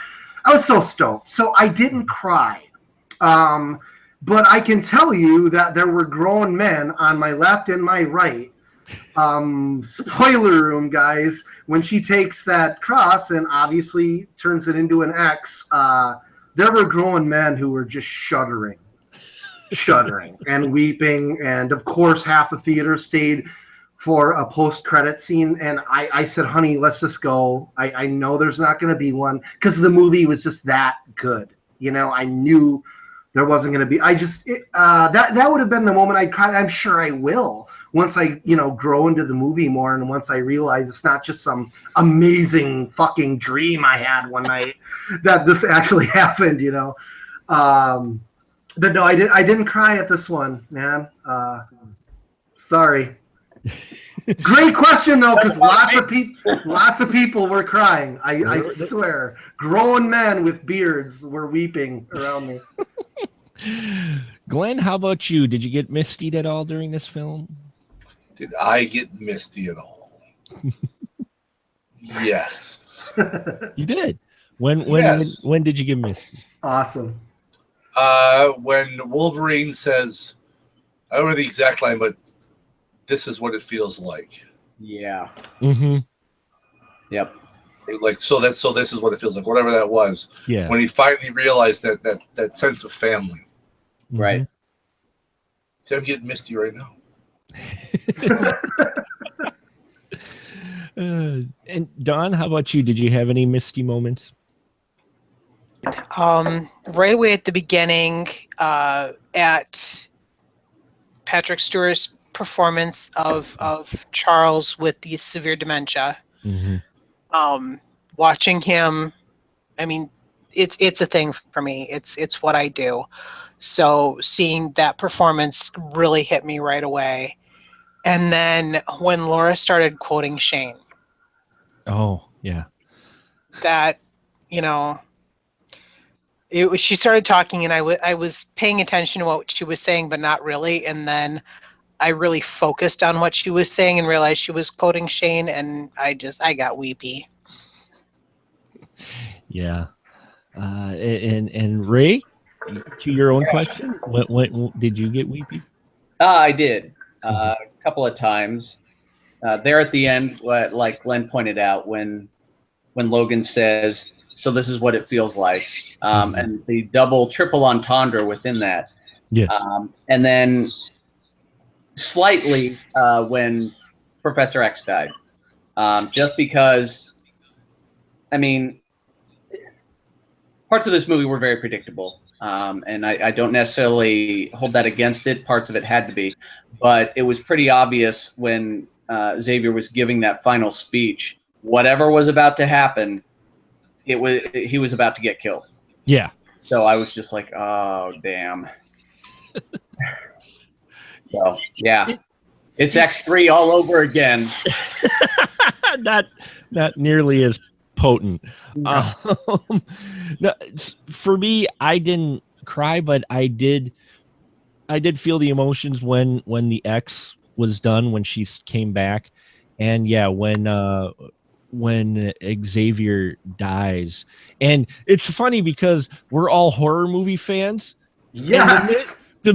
so stoked. So I didn't cry. But I can tell you that there were grown men on my left and my right. Spoiler room, guys. When she takes that cross and obviously turns it into an X, there were grown men who were just shuddering and weeping. And of course, half the theater stayed for a post-credit scene. And I said, honey, let's just go. I know there's not going to be one because the movie was just that good. You know, I knew there wasn't going to be. That would have been the moment I cried. I'm sure I will once I grow into the movie more and once I realize it's not just some amazing fucking dream I had one night that this actually happened. But no, I didn't cry at this one, man. Sorry. Great question though, because lots of people were crying. I swear, grown men with beards were weeping around me. Glenn, how about you? Did you get misty at all during this film? Did I get misty at all? Yes. You did. When did you get misty? Awesome. When Wolverine says, I don't know the exact line, but this is what it feels like. Yeah. Mm-hmm. Yep. Like so this is what it feels like, whatever that was. Yeah. When he finally realized that sense of family. Right. Mm-hmm. See, I'm getting misty right now. And Don, how about you? Did you have any misty moments? Right away at the beginning, at Patrick Stewart's performance of Charles with the severe dementia. Mm-hmm. Watching him, I mean, it's a thing for me. It's what I do. So seeing that performance really hit me right away. And then when Laura started quoting Shane, Oh, yeah. that, she started talking and I was paying attention to what she was saying, but not really. And then I really focused on what she was saying and realized she was quoting Shane, and I got weepy. Yeah. And Ray, to your own question, when did you get weepy? I did. A couple of times. There at the end, like Glenn pointed out, when Logan says, so this is what it feels like, and the double, triple entendre within that. Yes. And then slightly when Professor X died. Just because, I mean, parts of this movie were very predictable. And I don't necessarily hold that against it. Parts of it had to be. But it was pretty obvious when Xavier was giving that final speech, whatever was about to happen, he was about to get killed. Yeah. So I was just like, oh damn. So yeah, it's X3 all over again. not nearly as potent. No. No, for me, I didn't cry, but I did feel the emotions when the X was done, when she came back, and yeah, when Xavier dies. And it's funny because we're all horror movie fans. Yes. And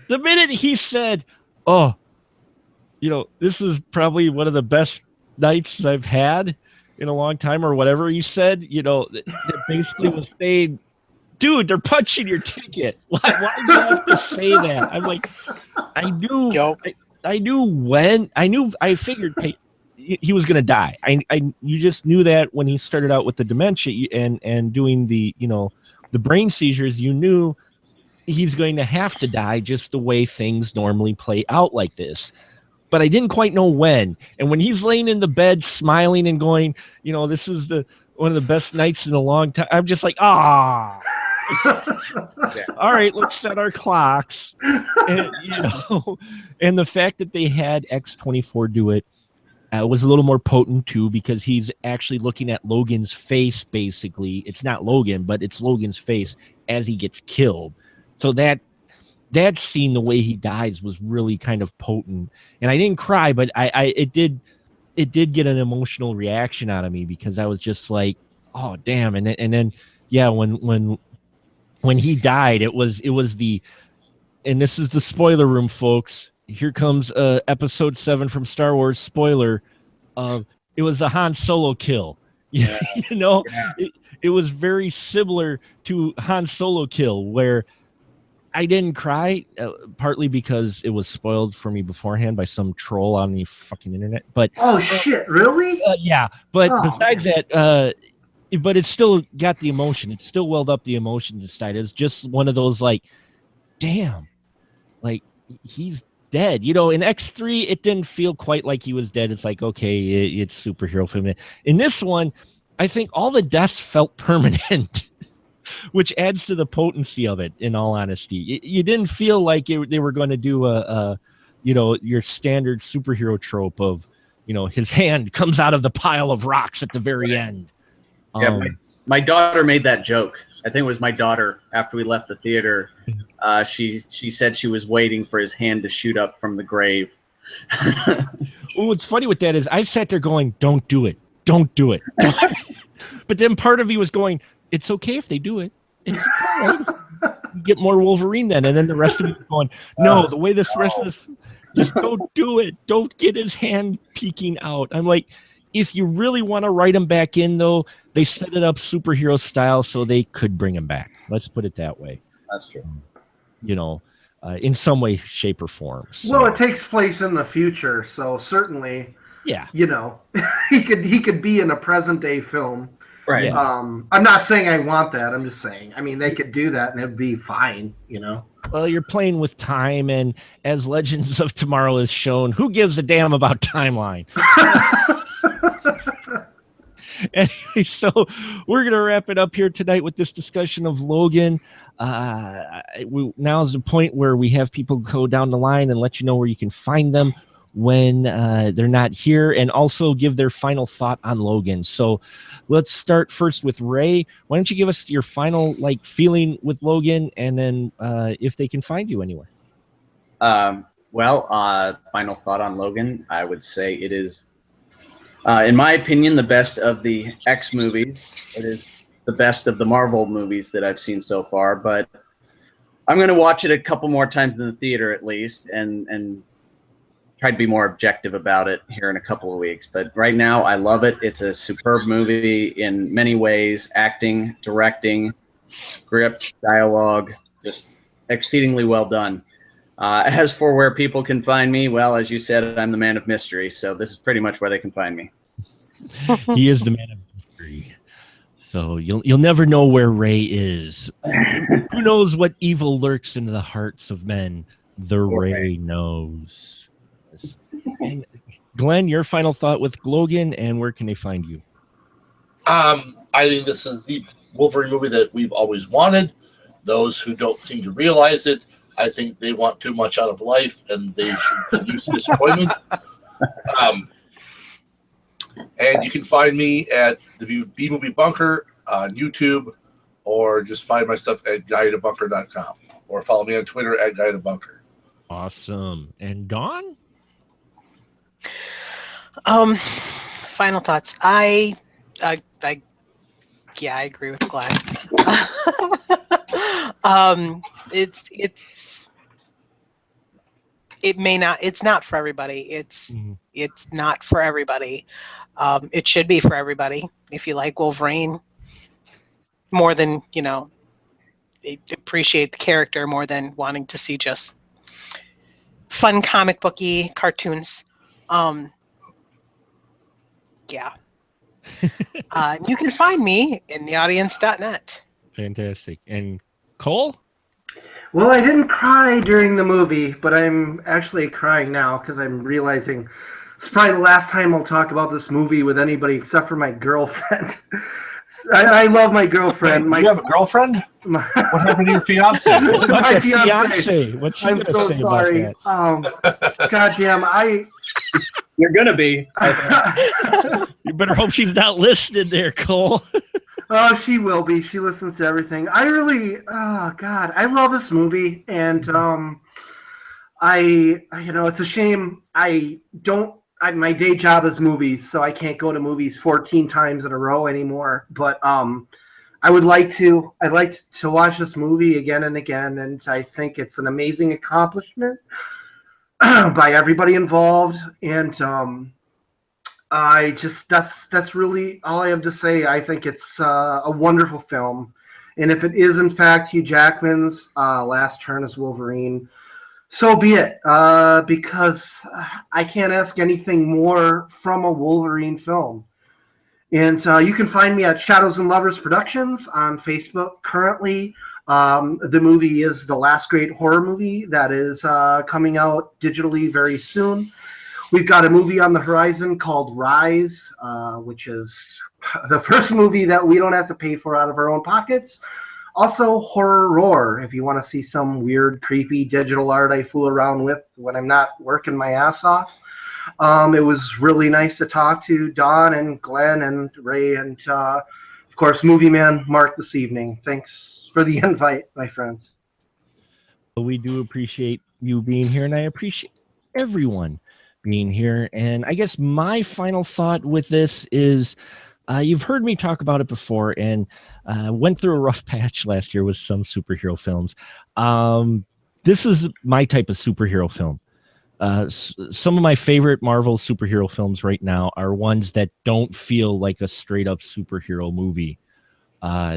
the minute he said, "Oh, this is probably one of the best nights I've had in a long time," or whatever he said, that basically was saying, dude, they're punching your ticket. Why do you have to say that? I'm like, I knew, Yup. I figured he was going to die. You just knew that when he started out with the dementia and doing the brain seizures, you knew he's going to have to die, just the way things normally play out like this. But I didn't quite know when. And when he's laying in the bed smiling and going, this is one of the best nights in a long time, I'm just like, ah. All right, let's set our clocks. And, and the fact that they had X-24 do it was a little more potent too, because he's actually looking at Logan's face. Basically, it's not Logan, but it's Logan's face as he gets killed. So that scene, the way he dies, was really kind of potent. And I didn't cry, but it did get an emotional reaction out of me, because I was just like, oh damn. And then yeah, when he died, it was and this is the spoiler room, folks. Here comes episode 7 from Star Wars, spoiler. It was the Han Solo kill. Yeah. It was very similar to Han Solo kill, where I didn't cry, partly because it was spoiled for me beforehand by some troll on the fucking internet. But oh shit, really? yeah. But besides man. that, but it still got the emotion. It still welled up the emotions inside. It was just one of those like, damn, like he's dead. In X3, it didn't feel quite like he was dead. It's like, okay, it's superhero film. In this one, I think all the deaths felt permanent, which adds to the potency of it, in all honesty. You didn't feel like they were going to do your standard superhero trope of, his hand comes out of the pile of rocks at the very end. Yeah, my daughter made that joke. I think it was my daughter, after we left the theater. She said she was waiting for his hand to shoot up from the grave. Well, what's funny with that is I sat there going, don't do it. Don't do it. But then part of me was going, it's okay if they do it. It's okay. Get more Wolverine then. And then the rest of me was going, no, the way this rest of this, just don't do it. Don't get his hand peeking out. I'm like, if you really want to write him back in, though, they set it up superhero style so they could bring him back. Let's put it that way. That's true. In some way, shape, or form. So. Well, it takes place in the future, so certainly, yeah, he could be in a present day film. Right. Yeah. I'm not saying I want that. I'm just saying, I mean, they could do that and it'd be fine, Well, you're playing with time, and as Legends of Tomorrow has shown, who gives a damn about timeline? Anyway, so we're going to wrap it up here tonight with this discussion of Logan. Now is the point where we have people go down the line and let you know where you can find them when they're not here, and also give their final thought on Logan. So let's start first with Ray. Why don't you give us your final feeling with Logan, and then if they can find you anywhere. Final thought on Logan, I would say it is, in my opinion, the best of the X movies. It is the best of the Marvel movies that I've seen so far, but I'm going to watch it a couple more times in the theater at least, and try to be more objective about it here in a couple of weeks. But right now, I love it. It's a superb movie in many ways: acting, directing, script, dialogue, just exceedingly well done. As for where people can find me, well, as you said, I'm the man of mystery, so this is pretty much where they can find me. He is the man of mystery. So you'll never know where Ray is. Who knows what evil lurks in the hearts of men? The Ray knows. And Glenn, your final thought with Logan, and where can they find you? I think this is the Wolverine movie that we've always wanted. Those who don't seem to realize it, I think they want too much out of life, and they should get used to disappointment. And you can find me at the B Movie Bunker on YouTube, or just find my stuff at guidedbunker.com, or follow me on Twitter at guidedbunker. Awesome. And Dawn? Final thoughts. I agree with Glenn. It's not for everybody. It's not for everybody. It should be for everybody. If you like Wolverine more than, appreciate the character more than wanting to see just fun comic booky cartoons. Yeah. You can find me in theaudience.net. Fantastic. And Cole? Well, I didn't cry during the movie, but I'm actually crying now because I'm realizing it's probably the last time I'll talk about this movie with anybody except for my girlfriend. I love my girlfriend. You have a girlfriend? What happened to your fiance? My fiance. What's she I'm gonna so say sorry. about that? Goddamn, You're gonna be. You better hope she's not listening there, Cole. Oh, she will be. She listens to everything. I love this movie, and it's a shame my day job is movies, so I can't go to movies 14 times in a row anymore. But I'd like to watch this movie again and again, and I think it's an amazing accomplishment by everybody involved, and that's really all I have to say. I think it's a wonderful film, and if it is in fact Hugh Jackman's last turn as Wolverine, so be it. Because I can't ask anything more from a Wolverine film. And you can find me at Shadows and Lovers Productions on Facebook currently. The movie is the last great horror movie that is coming out digitally very soon. We've got a movie on the horizon called Rise, which is the first movie that we don't have to pay for out of our own pockets. Also, Horror Roar, if you want to see some weird, creepy digital art I fool around with when I'm not working my ass off. It was really nice to talk to Don and Glenn and Ray and, of course, Movie Man Mark this evening. Thanks for the invite, my friends. We do appreciate you being here, and I appreciate everyone being here. And I guess my final thought with this is, you've heard me talk about it before, and went through a rough patch last year with some superhero films. This is my type of superhero film. Some of my favorite Marvel superhero films right now are ones that don't feel like a straight up superhero movie.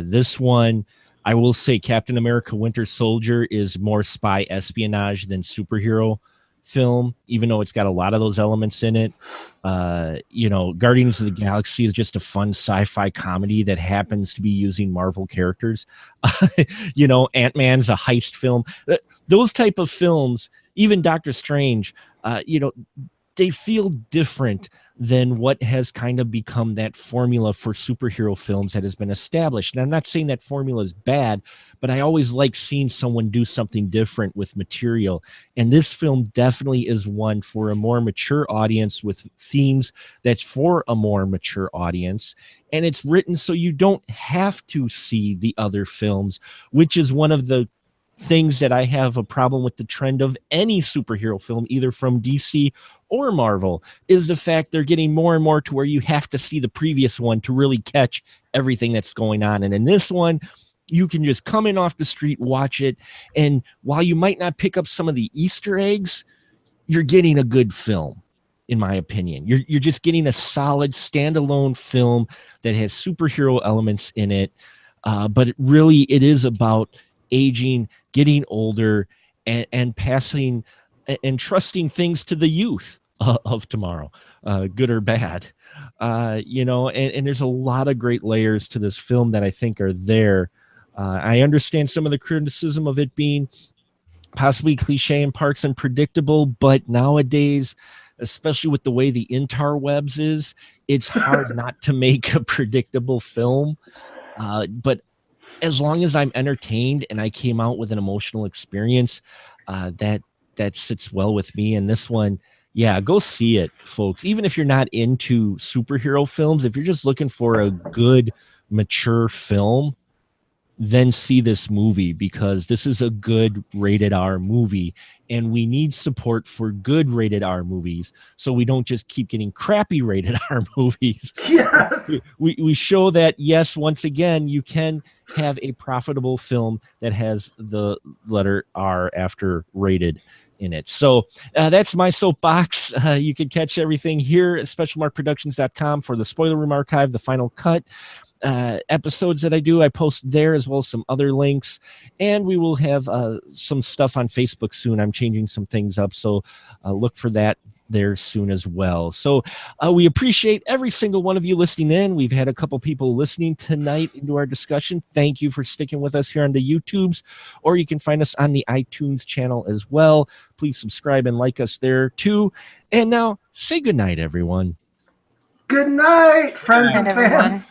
This one, I will say Captain America Winter Soldier is more spy espionage than superhero film, even though it's got a lot of those elements in it. Guardians of the Galaxy is just a fun sci-fi comedy that happens to be using Marvel characters. Ant-Man's a heist film. Those type of films, even Doctor Strange, they feel different than what has kind of become that formula for superhero films that has been established. And I'm not saying that formula is bad, but I always like seeing someone do something different with material. And this film definitely is one for a more mature audience with themes that's for a more mature audience. And it's written so you don't have to see the other films, which is one of the things that I have a problem with the trend of any superhero film, either from DC or Marvel, is the fact they're getting more and more to where you have to see the previous one to really catch everything that's going on. And in this one, you can just come in off the street, watch it, and while you might not pick up some of the Easter eggs, you're getting a good film, in my opinion. You're just getting a solid standalone film that has superhero elements in it, but it is about aging, getting older, and passing and trusting things to the youth of tomorrow, good or bad. And there's a lot of great layers to this film that I think are there. I understand some of the criticism of it being possibly cliche in parts and predictable, but nowadays, especially with the way the interwebs is, it's hard not to make a predictable film. But as long as I'm entertained and I came out with an emotional experience, that sits well with me. And this one, yeah, go see it, folks. Even if you're not into superhero films, if you're just looking for a good, mature film, then see this movie, because this is a good rated R movie, and we need support for good rated R movies, so we don't just keep getting crappy rated R movies. Yes. We show that, yes, once again, you can have a profitable film that has the letter R after rated in it. So that's my soapbox. You can catch everything here at specialmarkproductions.com for the spoiler room archive, the final cut episodes that I post there, as well as some other links. And we will have some stuff on Facebook soon. I'm changing some things up, so look for that there soon as well. So we appreciate every single one of you listening in. We've had a couple people listening tonight into our discussion. Thank you for sticking with us here on the YouTubes, or you can find us on the iTunes channel as well. Please subscribe and like us there too. And now say goodnight, everyone. Good night, friends and And fans. everyone.